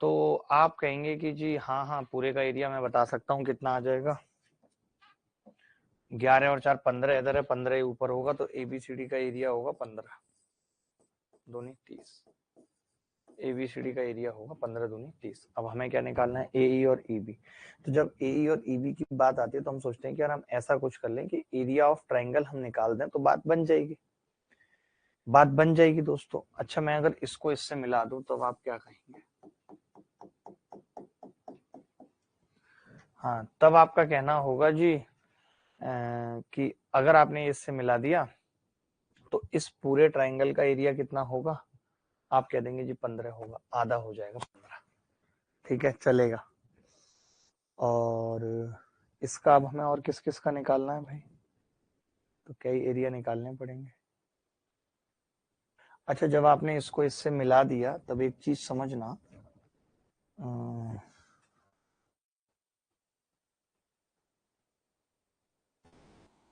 तो आप कहेंगे कि जी हाँ हाँ पूरे का एरिया मैं बता सकता हूँ कितना आ जाएगा। 11 और 4 15 इधर है, 15 ऊपर होगा तो एबीसीडी का एरिया होगा 15 दूनी 30। एबीसीडी का एरिया होगा 15 दूनी 30। अब हमें क्या निकालना है, ए और ईबी। तो जब ए और ईबी की बात आती है तो हम सोचते हैं कि यार हम ऐसा कुछ कर लें कि एरिया ऑफ ट्राइंगल हम निकाल दें तो बात बन जाएगी, बात बन जाएगी दोस्तों। अच्छा मैं अगर इसको इससे मिला दूं तो आप क्या कहेंगे? हाँ तब आपका कहना होगा जी कि अगर आपने इससे मिला दिया तो इस पूरे ट्राइंगल का एरिया कितना होगा, आप कह देंगे जी 15 होगा, आधा हो जाएगा 15। ठीक है चलेगा। और इसका अब हमें और किस किस का निकालना है भाई, तो कई एरिया निकालने पड़ेंगे। अच्छा जब आपने इसको इससे मिला दिया तब एक चीज समझना,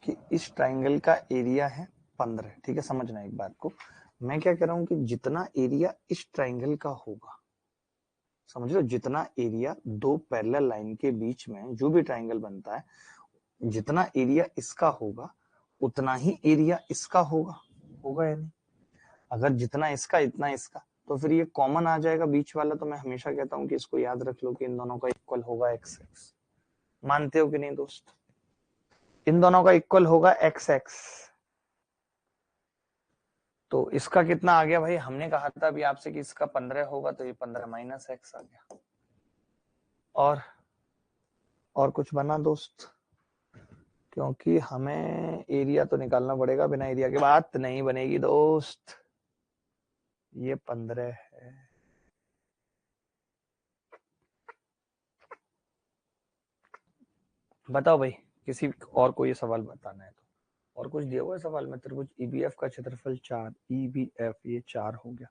कि इस ट्राइंगल का एरिया है 15। ठीक है समझना एक बात को, मैं क्या कह रहा हूं कि जितना एरिया इस ट्राइंगल का होगा, समझ लो जितना एरिया दो पैरेलल लाइन के बीच में जो भी ट्राइंगल बनता है, जितना एरिया इसका होगा उतना ही एरिया इसका होगा, होगा या नहीं? अगर जितना इसका इतना इसका तो फिर ये कॉमन आ जाएगा बीच वाला। तो मैं हमेशा कहता हूँ कि इसको याद रख लो कि इन दोनों का इक्वल होगा एक्स एक्स। मानते हो कि नहीं दोस्त? इन दोनों का इक्वल होगा एक्स एक्स। तो इसका कितना आ गया भाई, हमने कहा था अभी आपसे कि इसका 15 होगा, तो ये 15 माइनस एक्स आ गया। और कुछ बना दोस्त, क्योंकि हमें एरिया तो निकालना पड़ेगा, बिना एरिया के बात नहीं बनेगी दोस्त। ये 15 है। बताओ भाई, किसी और को ये सवाल बताना है तो। और कुछ दिया हुआ है सवाल में? त्रिभुज ईबीएफ का क्षेत्रफल 4, ईबीएफ ये 4 हो गया।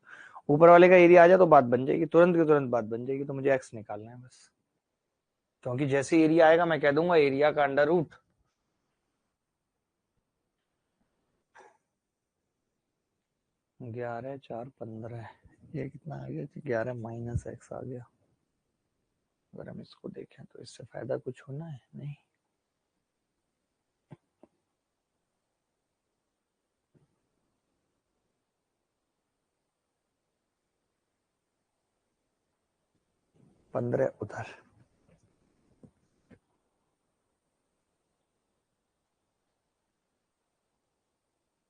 ऊपर वाले का एरिया आ जाए तो बात बन जाएगी, तुरंत की तुरंत बात बन जाएगी। तो मुझे एक्स निकालना है बस, क्योंकि जैसे एरिया आएगा मैं कह दूंगा एरिया का अंडर रूट 11 4 15। ये कितना आ गया? 11 माइनस एक्स आ गया। अगर हम इसको देखें तो इससे फायदा कुछ होना है नहीं। पंद्रह उधर।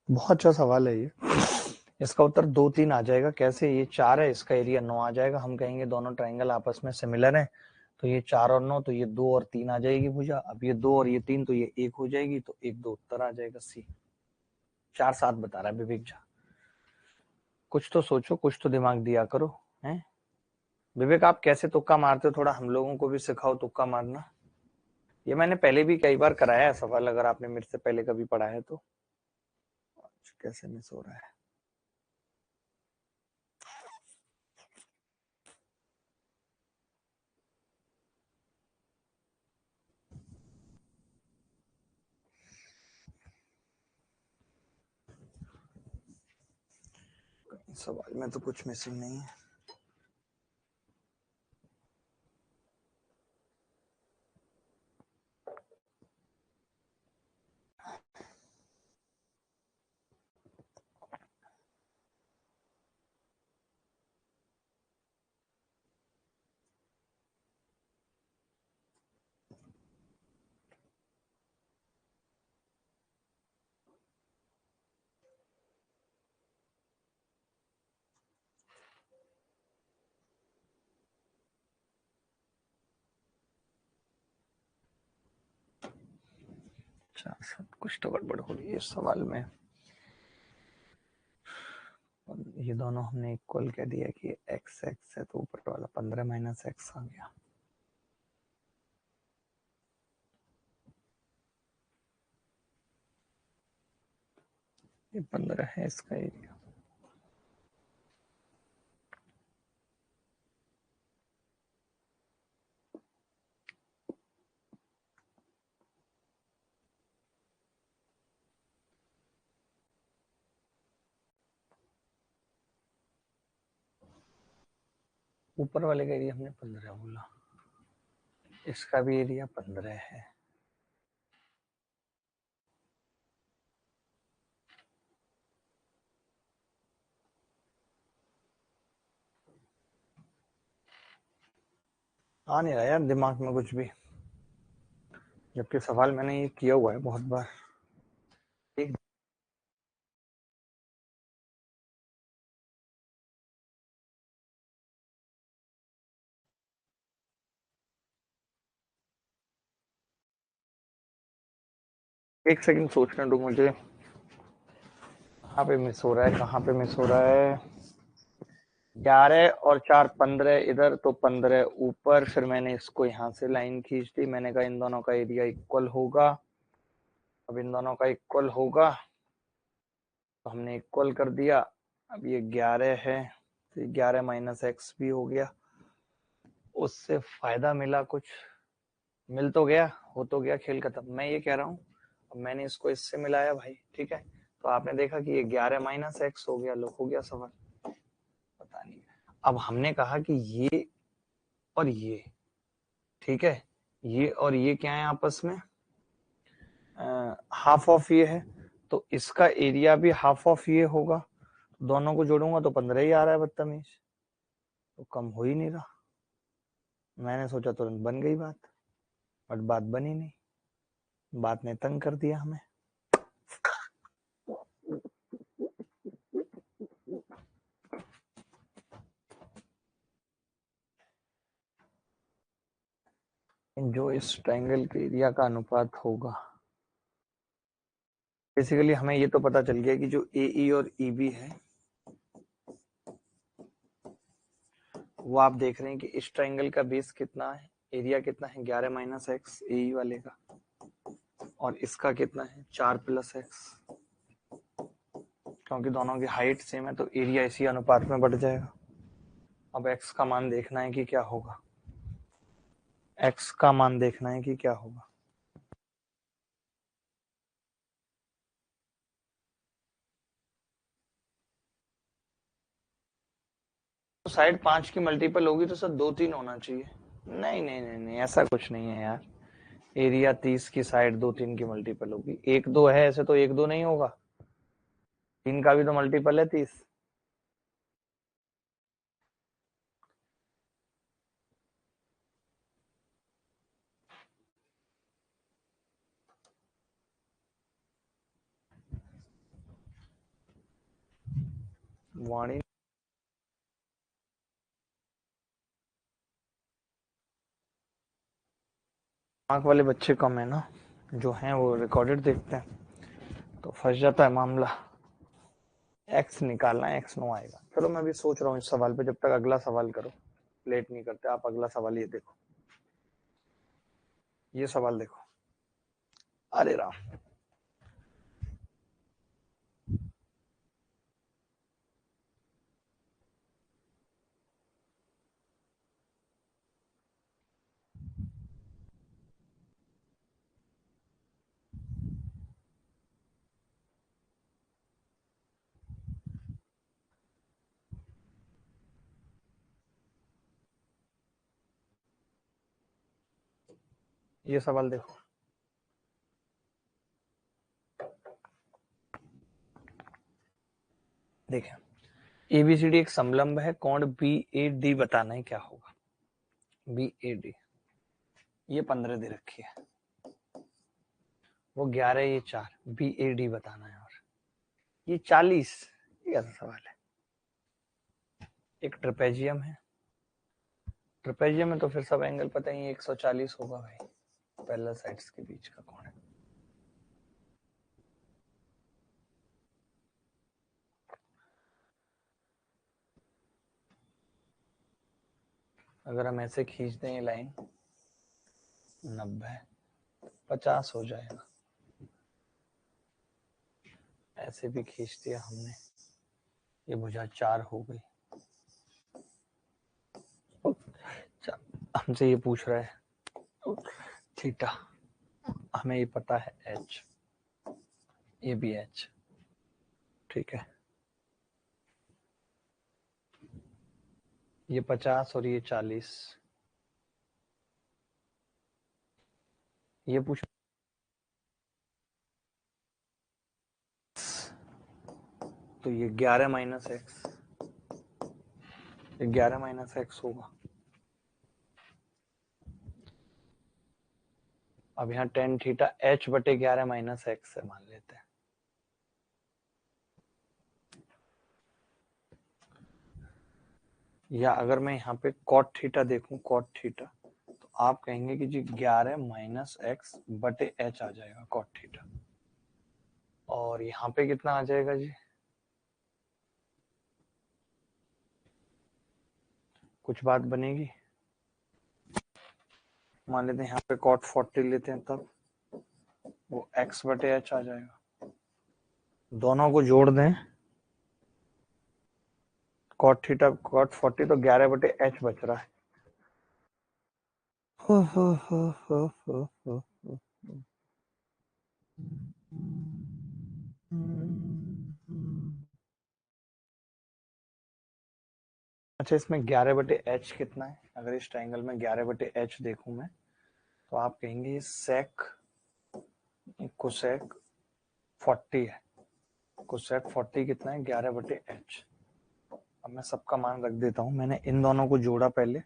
बहुत अच्छा सवाल है ये। इसका उत्तर 2 3 आ जाएगा। कैसे? ये 4 है, इसका एरिया 9 आ जाएगा। हम कहेंगे दोनों ट्रायंगल आपस में सिमिलर है, तो ये 4 और 9, तो ये 2 और 3 आ जाएगी भुजा। अब ये 2 और ये 3, तो ये 1 हो जाएगी, तो 1 2 उत्तर आ जाएगा सी। 4 7 बता रहा है विवेक झा। कुछ तो सोचो, कुछ तो दिमाग दिया करो हैं। विवेक आप कैसे तुक्का मारते हो, थोड़ा हम लोगों को भी सिखाओ तुक्का मारना। ये मैंने पहले भी कई बार कराया है सवाल, अगर आपने मेरे से पहले कभी पढ़ा है तो। कैसे मिस हो रहा है? सवाल में तो कुछ मिसिंग नहीं है। अच्छा, कुछ तो गड़बड़ हो रही है इस सवाल में। ये दोनों हमने इक्वल कह दिया कि एक्स एक्स है, तो ऊपर वाला 15 माइनस एक्स आ गया। ये 15 है इसका एरिया। ऊपर वाले का एरिया हमने 15 बोला, इसका भी एरिया 15 है। आ नहीं रहा यार दिमाग में कुछ भी, जबकि सवाल मैंने ये किया हुआ है बहुत बार। एक एक सेकंड सोचने दो मुझे, कहाँ पे मिस हो रहा है, कहाँ पे मिस हो रहा है। 11 और 4 15 इधर, तो 15 ऊपर। फिर मैंने इसको यहाँ से लाइन खींच दी, मैंने कहा इन दोनों का एरिया इक्वल होगा। अब इन दोनों का इक्वल होगा, तो हमने इक्वल कर दिया। अब ये 11 है, तो 11 माइनस एक्स भी हो गया। उससे फायदा मिला कुछ? मिल तो गया, हो तो गया, खेल खत्म। मैं ये कह रहा हूँ, अब मैंने इसको इससे मिलाया भाई, ठीक है, तो आपने देखा कि ये 11 माइनस एक्स हो गया। लो, हो गया सवाल। पता नहीं। अब हमने कहा कि ये और ये, ठीक है, ये और ये क्या है आपस में? हाफ ऑफ ये है, तो इसका एरिया भी हाफ ऑफ ये होगा। दोनों को जोड़ूंगा तो 15 ही आ रहा है बदतमीज, तो कम हो ही नहीं रहा। मैंने सोचा तुरंत बन गई बात, बट बात बनी नहीं। बात ने तंग कर दिया हमें। जो इस ट्रायंगल के एरिया का अनुपात होगा, बेसिकली हमें ये तो पता चल गया कि जो AE और EB है वो आप देख रहे हैं कि इस ट्रायंगल का बेस कितना है, एरिया कितना है 11 माइनस एक्स AE वाले का, और इसका कितना है 4 प्लस एक्स। क्योंकि दोनों की हाइट सेम है तो एरिया इसी अनुपात में बढ़ जाएगा। अब x का मान देखना है कि क्या होगा, x का मान देखना है कि क्या होगा। तो साइड 5 की मल्टीपल होगी तो सर 2-3 होना चाहिए। नहीं नहीं नहीं नहीं, ऐसा कुछ नहीं है यार। एरिया 30 की साइड 2-3 की मल्टीपल होगी। 1-2 है ऐसे तो 1-2 नहीं होगा, 3 का भी तो मल्टीपल है 30। वाणी आंख वाले बच्चे कम है ना, जो हैं वो रिकॉर्डेड देखते हैं तो फंस जाता है मामला। एक्स निकालना है, एक्स नो आएगा। चलो मैं भी सोच रहा हूँ इस सवाल पे, जब तक अगला सवाल करो, लेट नहीं करते आप। अगला सवाल ये देखो, ये सवाल देखो। अरे राम, ये सवाल देखो। देखें, ABCD एक समलंब है, कोण BAD बताना है क्या होगा। BAD ये 15 दे रखी है, वो 11, ये 4, BAD बताना है, और ये 40। ये कैसा सवाल है। एक ट्रेपेजियम है, ट्रेपेजियम में तो फिर सब एंगल पता ही 140 होगा भाई, पैरेलल साइड्स के बीच का कोण है। अगर हम ऐसे खींच दें ये लाइन 90 50 हो जाएगा। ऐसे भी खींच दिया हमने, ये भुजा 4 हो गई। हमसे ये पूछ रहा है थीटा, हमें ये पता है h, ये भी h, ठीक है। ये 50 और ये 40, ये पूछ तो ये 11 माइनस एक्स, ये 11 माइनस एक्स होगा। अब यहाँ टेन थीटा h बटे 11 माइनस एक्स से मान लेते हैं। या अगर मैं यहाँ पे कॉट थीटा देखूं, कॉट थीटा, तो आप कहेंगे कि जी 11 माइनस एक्स बटे h आ जाएगा कॉट थीटा। और यहाँ पे कितना आ जाएगा जी, कुछ बात बनेगी। मान लेते हैं यहाँ पे कॉट 40 लेते हैं, तब वो x बटे h आ जाएगा। दोनों को जोड़ दें, कॉट थीटा कॉट 40 तो 11 बटे h बच रहा है। हो हो। अच्छा, इसमें 11 बटे एच कितना है। अगर इस ट्राइंगल में 11 बटे एच देखूं मैं, तो आप कहेंगे सेक कोसेक 40 है। कोसेक 40 कितना है 11 बटे एच। अब मैं सबका मान रख देता हूं। मैंने इन दोनों को जोड़ा पहले,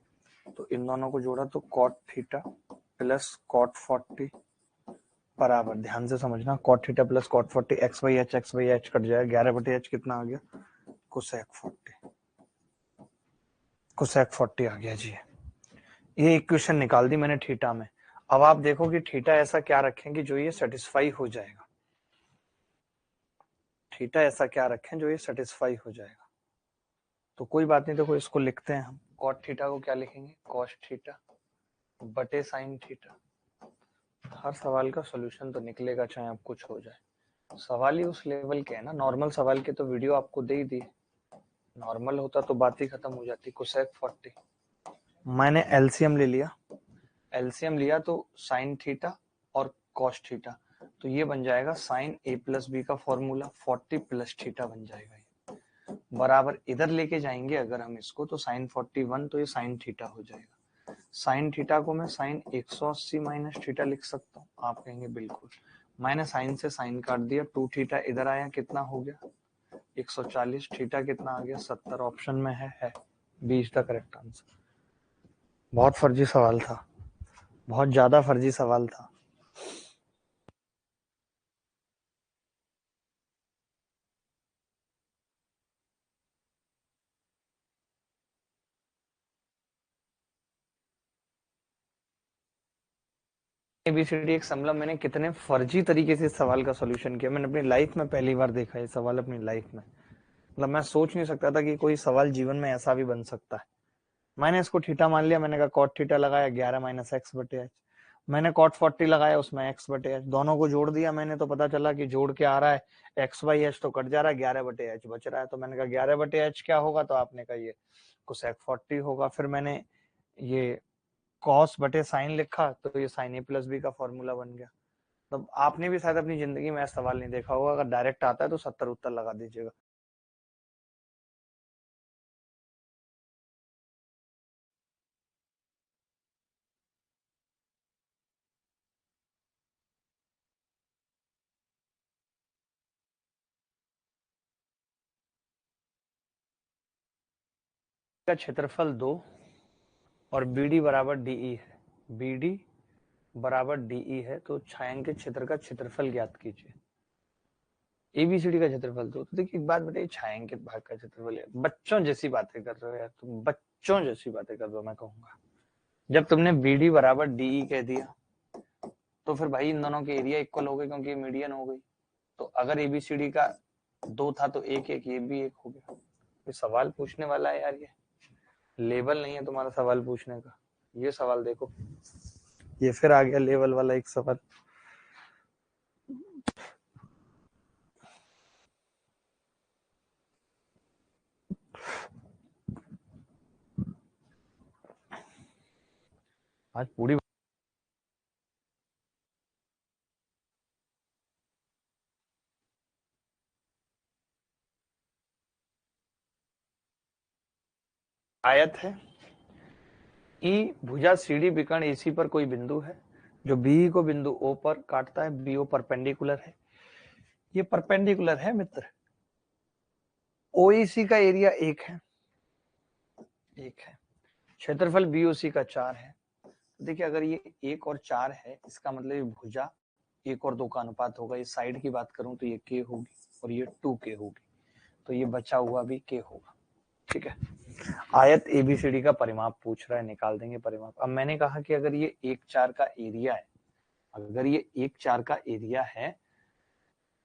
तो इन दोनों को जोड़ा तो कॉट थीटा प्लस कॉट 40 बराबर, ध्यान से समझना, cot theta plus cot 40 x by H cut जाएगा, 11/h कितना आ गया, कोसेक 40 आ गया जी। ये इक्वेशन निकाल दी मैंने थीटा में। अब आप देखो कि थीटा ऐसा क्या रखें कि जो ये सेटिस्फाई हो जाएगा, थीटा ऐसा क्या रखें जो ये सेटिस्फाई हो जाएगा। तो कोई बात नहीं, देखो इसको लिखते हैं हम, cot थीटा को क्या लिखेंगे, cos थीटा बटे sin थीटा। हर सवाल का सॉल्यूशन तो निकलेगा चाहे अब कुछ हो जाए, सवाल ही उस लेवल के है ना। नॉर्मल सवाल के तो वीडियो आपको दे ही दी, नॉर्मल होता तो बात ही खत्म हो जाती। कोसेक 40 मैंने एलसीएम ले लिया, एलसीएम लिया तो साइन थीटा और कॉस थीटा, तो ये बन जाएगा साइन ए प्लस बी का फॉर्मूला 40 प्लस थीटा बन जाएगा, बराबर इधर लेके जाएंगे अगर हम इसको तो साइन 41, तो ये साइन थीटा हो जाएगा। साइन थीटा को मैं साइन 180 माइनस थीटा लिख सकता हूँ, आप कहेंगे बिल्कुल। मैंने साइन से साइन काट दिया, 2 थीटा इधर आया, कितना हो गया 140, थीटा कितना आ गया 70, ऑप्शन में है 20 द करेक्ट आंसर। बहुत फर्जी सवाल था, बहुत ज्यादा फर्जी सवाल था। एबीसीडी एक समलम, मैंने कितने फर्जी तरीके से सवाल का सॉल्यूशन किया, मैंने अपनी लाइफ में पहली बार देखा ये सवाल अपनी लाइफ में। मतलब मैं सोच नहीं सकता था कि कोई सवाल जीवन में ऐसा भी बन सकता है। मैंने इसको थीटा मान लिया, मैंने कहा कॉट थीटा लगाया 11 माइनस एक्स बटे एच, मैंने कॉट 40 लगाया उसमें एक्स बटे एच, दोनों को जोड़ दिया मैंने, तो पता चला कि जोड़ के आ रहा है एक्स बाई एच तो कट जा रहा है, 11/h बच रहा है। तो मैंने कहा 11/h क्या होगा, तो आपने कहा ये कोसेक 40 होगा। फिर मैंने ये कॉस बटे साइन लिखा तो ये साइन ए प्लस बी का फॉर्मूला बन गया। तो आपने भी शायद अपनी जिंदगी में ऐसा सवाल नहीं देखा होगा, अगर डायरेक्ट आता है तो 70 उत्तर लगा दीजिएगा। का क्षेत्रफल 2 और BD बराबर DE है, BD बराबर DE है, तो छायांकित क्षेत्र का क्षेत्रफल ज्ञात कीजिए। एबीसीडी का क्षेत्रफल 2, तो देखिए एक बात बताइए, छायांकित भाग का क्षेत्रफल है, बच्चों जैसी बातें कर रहे हो यार तुम, बच्चों जैसी बातें कर रहे हो। मैं कहूंगा जब तुमने BD बराबर DE कह दिया तो फिर भाई इन दोनों के एरिया इक्वल हो गए, क्योंकि मीडियन हो गई। तो अगर एबीसीडी का 2 था तो एक एक ये भी 1 हो गया। ये सवाल पूछने वाला है यार, ये लेवल नहीं है तुम्हारा सवाल पूछने का। ये सवाल देखो, ये फिर आ गया लेवल वाला एक सवाल। आज पूरी आयत है, ई भुजा सीडी विकर्ण एसी पर कोई बिंदु है जो बी को बिंदु ओ पर काटता है, बीओ परपेंडिकुलर है, ये परपेंडिकुलर है मित्र। ओईसी का एरिया 1 है, 1 है, क्षेत्रफल बीओसी का 4 है। देखिए अगर ये 1 और 4 है, इसका मतलब ये भुजा 1 और 2 का अनुपात होगा। ये साइड की बात करूं तो ये के होगी और ये 2k होगी, तो ये बचा हुआ भी k होगा। ठीक है, आयत एबीसीडी का परिमाप पूछ रहा है, निकाल देंगे परिमाप। अब मैंने कहा कि अगर ये 1/4 का एरिया है, अगर ये 1/4 का एरिया है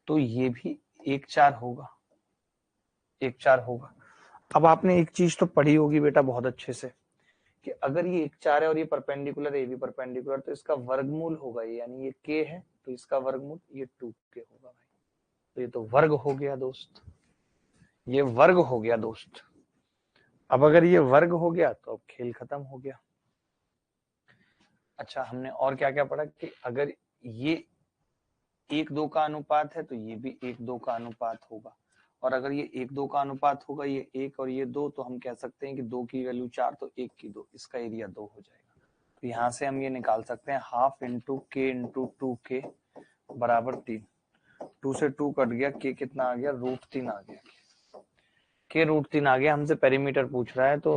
तो ये भी 1/4 होगा, 1/4 होगा। अब आपने एक चीज तो पढ़ी होगी बेटा बहुत अच्छे से, कि अगर ये 1/4 है और ये परपेंडिकुलर है, ये भी परपेंडिकुलर, तो इसका वर्गमूल होगा ये, यानी ये k है तो इसका वर्गमूल ये 2k होगा भाई। तो ये तो वर्ग हो गया दोस्त, ये वर्ग हो गया दोस्त। अब अगर ये वर्ग हो गया तो अब खेल खत्म हो गया। अच्छा, हमने और क्या क्या पढ़ा कि अगर ये 1:2 का अनुपात है तो ये भी 1:2 का अनुपात होगा, और अगर ये 1:2 का अनुपात होगा, ये 1 और ये 2, तो हम कह सकते हैं कि 2 की वैल्यू 4 तो 1 की 2, इसका एरिया 2 हो जाएगा। तो यहाँ से हम ये निकाल सकते हैं 1/2 इंटू के इंटू 2k बराबर 3। 2 से 2 कट गया, k कितना आ गया, √3 आ गया, k √3 आ गया। हमसे पेरीमीटर पूछ रहा है तो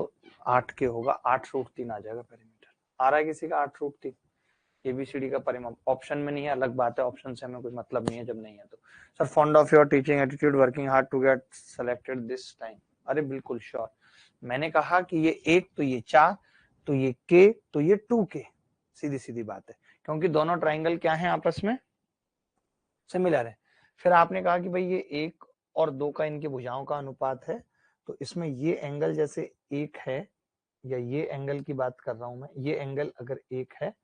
8k होगा, 8 √3 आ जाएगा पेरीमीटर। आ रहा है किसी का 8 √3? ABCD का परिमाप ऑप्शन में नहीं है, अलग बात है, ऑप्शन से हमें कोई मतलब नहीं है जब नहीं है तो। Sir fond of your teaching attitude, working hard to get selected this time. अरे बिल्कुल श्योर, मैंने कहा कि ये 1 तो ये 4 तो ये K तो ये 2K, सीधी सीधी बात है, क्योंकि दोनों ट्राइंगल क्या है आपस में सिमिलर है। फिर आपने कहा कि भाई ये 1 और 2 का इनकी भुजाओं का अनुपात है, तो इसमें ये एंगल जैसे 1 है, या ये एंगल की बात कर रहा हूं मैं, ये एंगल अगर 1 है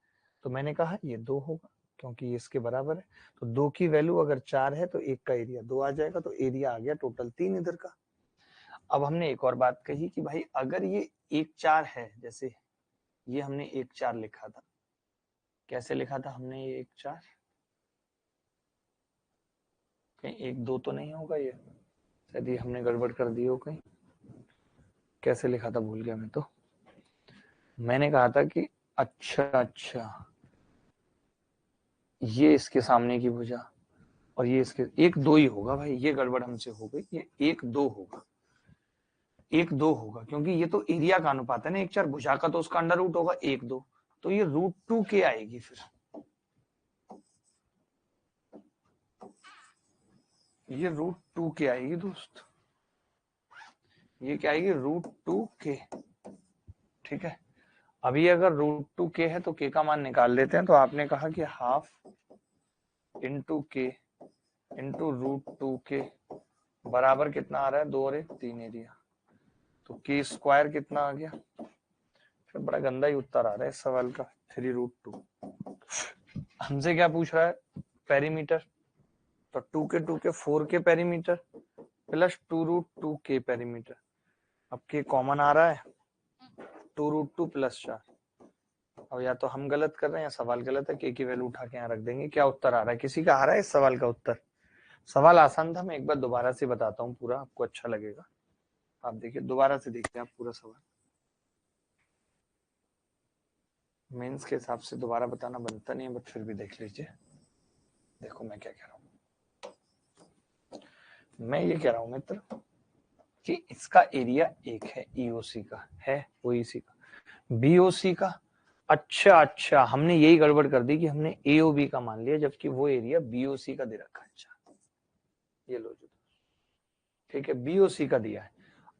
तो मैंने कहा ये 2 होगा, क्योंकि ये इसके बराबर है। तो 2 की वैल्यू अगर 4 है तो 1 का एरिया 2 आ जाएगा, तो एरिया आ गया टोटल 3 इधर का। अब हमने एक और बात कही कि भाई अगर ये 1 4 है, जैसे ये हमने 1 4 लिखा था, कैसे लिखा था हमने ये 1 4, कहीं 1 2 तो नहीं होगा ये, शायद ये हमने गड़बड़ कर दी हो कहीं, कैसे लिखा था भूल गया मैं तो। मैंने कहा था कि अच्छा अच्छा ये इसके सामने की भुजा और ये इसके 1 2 ही होगा भाई, ये गड़बड़ हमसे हो गई, ये 1 2 होगा, 1 2 होगा, क्योंकि ये तो एरिया का अनुपात है ना, 1 4 भुजा का तो उसका अंडर रूट होगा 1 2, तो ये √2K आएगी। फिर ये √2K आएगी दोस्त, ये क्या आएगी √2K, ठीक है। अभी अगर √2K है तो K का मान निकाल लेते हैं, तो आपने कहा कि half into K into √2K बराबर कितना आ रहा है, 2 और 1 3 एरिया, तो K स्क्वायर कितना आ गया। फिर बड़ा गंदा ही उत्तर आ रहा है इस सवाल का, 3√2। हमसे क्या पूछ रहा है, पेरीमीटर, तो 2K 4K perimeter plus 2√2K perimeter. अब K कॉमन आ रहा है, 2√2 प्लस 4। अब या तो हम गलत कर रहे हैं या सवाल गलत है, K की वैल्यू उठा के यहाँ रख देंगे। क्या उत्तर आ रहा है, किसी का आ रहा है इस सवाल का उत्तर। सवाल आसान था, मैं एक बार दोबारा से बताता हूँ पूरा, आपको अच्छा लगेगा। आप देखिए, दोबारा से देखिए आप पूरा सवाल, मेंस के हिसाब से दोबारा बताना बनता नहीं है, बट फिर भी देख लीजिए। देखो मैं क्या कह रहा हूँ, मैं ये कह रहा हूँ मित्र कि इसका एरिया 1 है, EOC का है, OEC का, BOC का। अच्छा अच्छा, हमने यही गड़बड़ कर दी कि हमने AOB का मान लिया, जबकि वो एरिया BOC का दे रखा है। अच्छा ये लो जो, ठीक है, BOC का दिया है।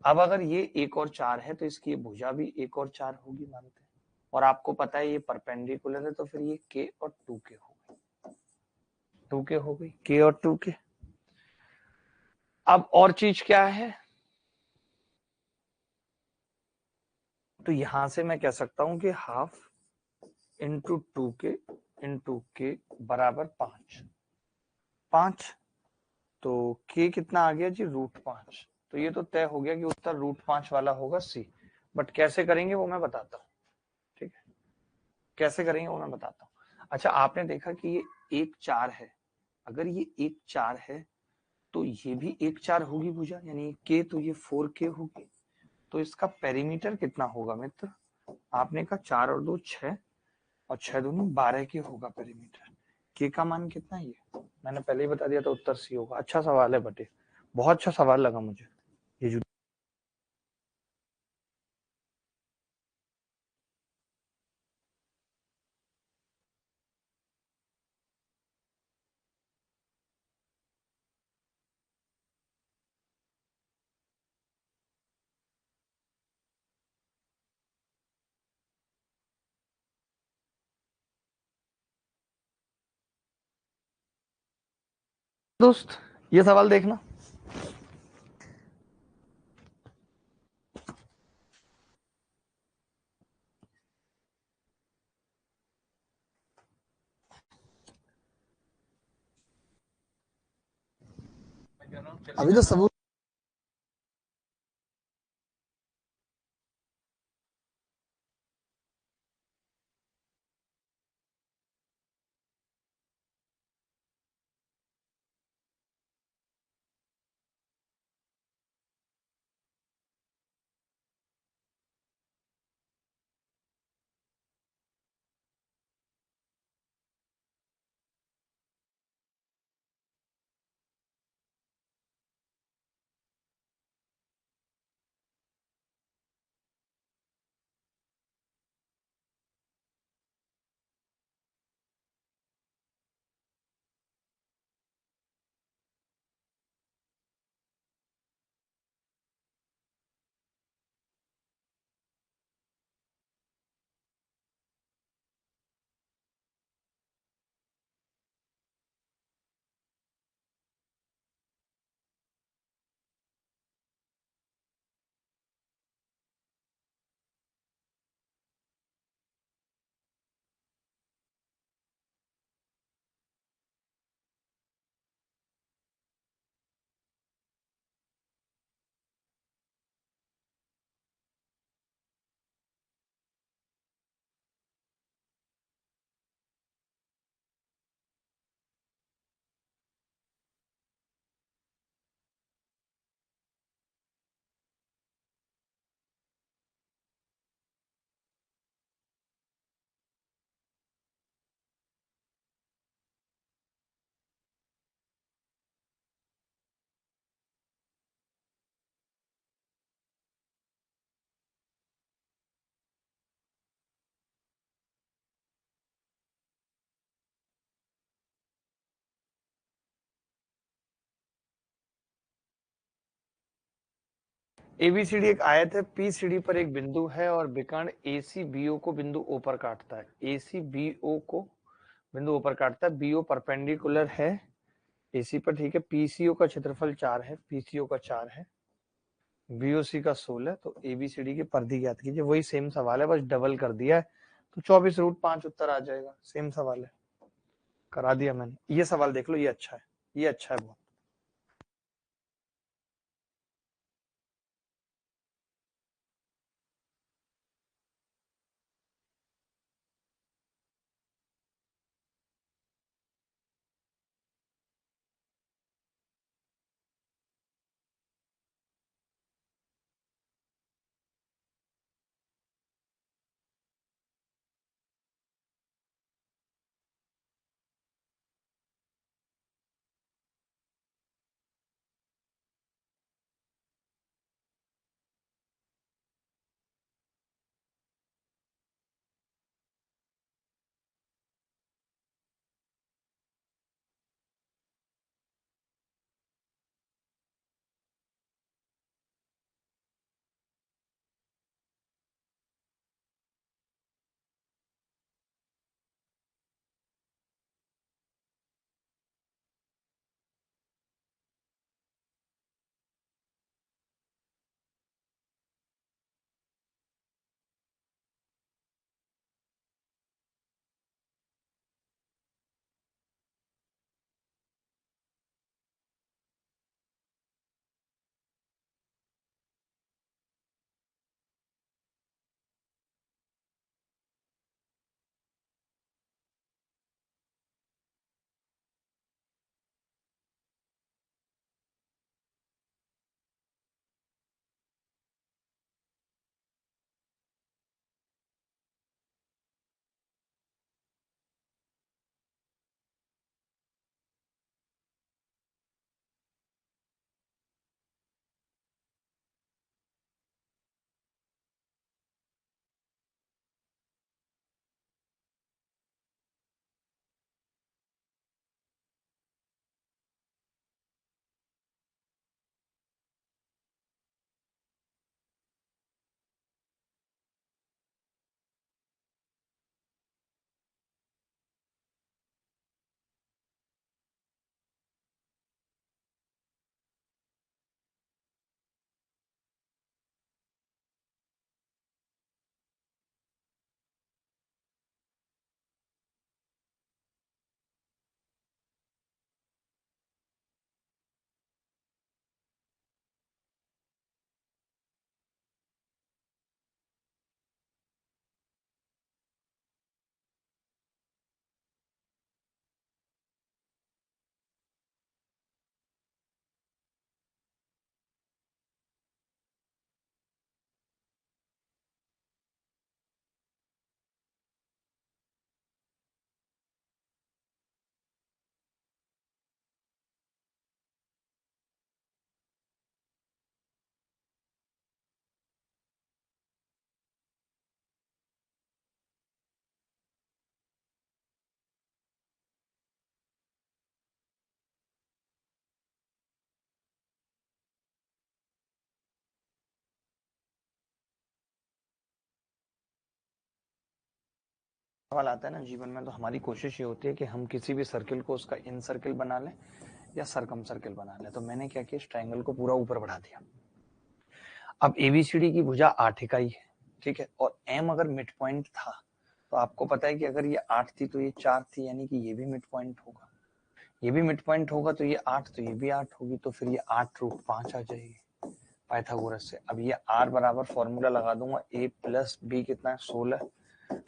अब अगर ये 1 और 4 है तो इसकी भुजा भी 1 और 4 होगी मानते हैं, और आपको पता है ये परपेंडिकुलर है, तो फिर ये K और 2K हो गई, 2K हो गई, K और 2K। अब और चीज क्या है, तो यहां से मैं कह सकता हूं कि half into 2K into K बराबर 5, 5, तो K कितना आ गया जी, √5। तो ये तो तय हो गया कि उत्तर √5 वाला होगा C। बट कैसे करेंगे वो मैं बताता हूँ, ठीक है, कैसे करेंगे वो मैं बताता हूँ। अच्छा आपने देखा कि ये 1 4 है, अगर ये 1 4 है तो ये भी 1 4 होगी भुजा, यानी K तो ये 4K होगी। तो इसका पेरीमीटर कितना होगा मित्र, आपने कहा 4 और 2 6, और 6 दूनी 12 के होगा पेरीमीटर। के का मान कितना है, ये मैंने पहले ही बता दिया था, उत्तर सी होगा। अच्छा सवाल है बटे, बहुत अच्छा सवाल लगा मुझे ये जो। दोस्त ये सवाल देखना, अभी तो सबूत एबीसीडी एक आयत है, पीसीडी पर एक बिंदु है और विकर्ण एसीबीओ को बिंदु ओ पर काटता है। एसीबीओ को बिंदु ओ पर काटता है, बीओ परपेंडिकुलर है एसी पर, ठीक है। पीसीओ का क्षेत्रफल 4 है, पीसीओ का 4 है, बीओसी का 16। तो एबीसीडी की परिधि ज्ञात कीजिए। वही सेम सवाल है, बस डबल कर दिया है, तो 24√5 उत्तर आ जाएगा। सेम सवाल है, करा दिया मैंने। ये सवाल देख लो, ये अच्छा है, ये अच्छा है बहुत। सवाल आता है ना जीवन में, तो हमारी कोशिश ये होती है कि हम किसी भी सर्किल को उसका इन सर्किल बना लें या सरकम सर्किल बना लें। तो मैंने क्या किया, इस ट्रायंगल को पूरा ऊपर बढ़ा दिया। अब एबीसीडी की भुजा 8 इकाई है, ठीक है, और एम अगर मिड पॉइंट था तो आपको पता है कि अगर ये 8 थी तो ये 4 थी, यानी कि ये भी मिड पॉइंट होगा, ये भी मिड पॉइंट होगा, तो ये 8 तो ये भी 8 होगी, तो फिर ये 8√5 आ जाएगी पाइथागोरस से। अब ये आर बराबर फॉर्मूला लगा दूंगा, ए प्लस बी कितना है 16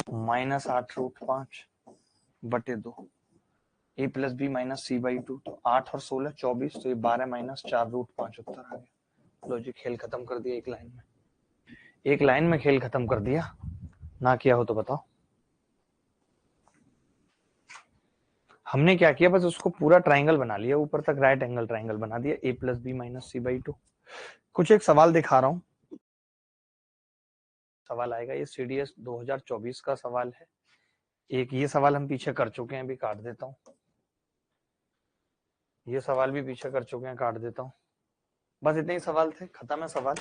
माइनस 8√5 बटे 2, A plus B minus C by 2, तो 8 और 16 24, तो ये 12 माइनस 4√5 उत्तर आ गया। लो जी, खेल खत्म कर दिया एक लाइन में, एक लाइन में खेल खत्म कर दिया। ना किया हो तो बताओ। हमने क्या किया, बस उसको पूरा ट्राइंगल बना लिया, ऊपर तक राइट एंगल ट्राइंगल बना दिया, A plus B minus C by 2। कुछ एक सवाल दिखा रहा हूं, सवाल आएगा, ये सीडीएस 2024 का सवाल है। एक ये सवाल हम पीछे कर चुके हैं, अभी काट देता हूं, ये सवाल भी पीछे कर चुके हैं, काट देता हूं। बस इतने ही सवाल थे, खत्म है सवाल।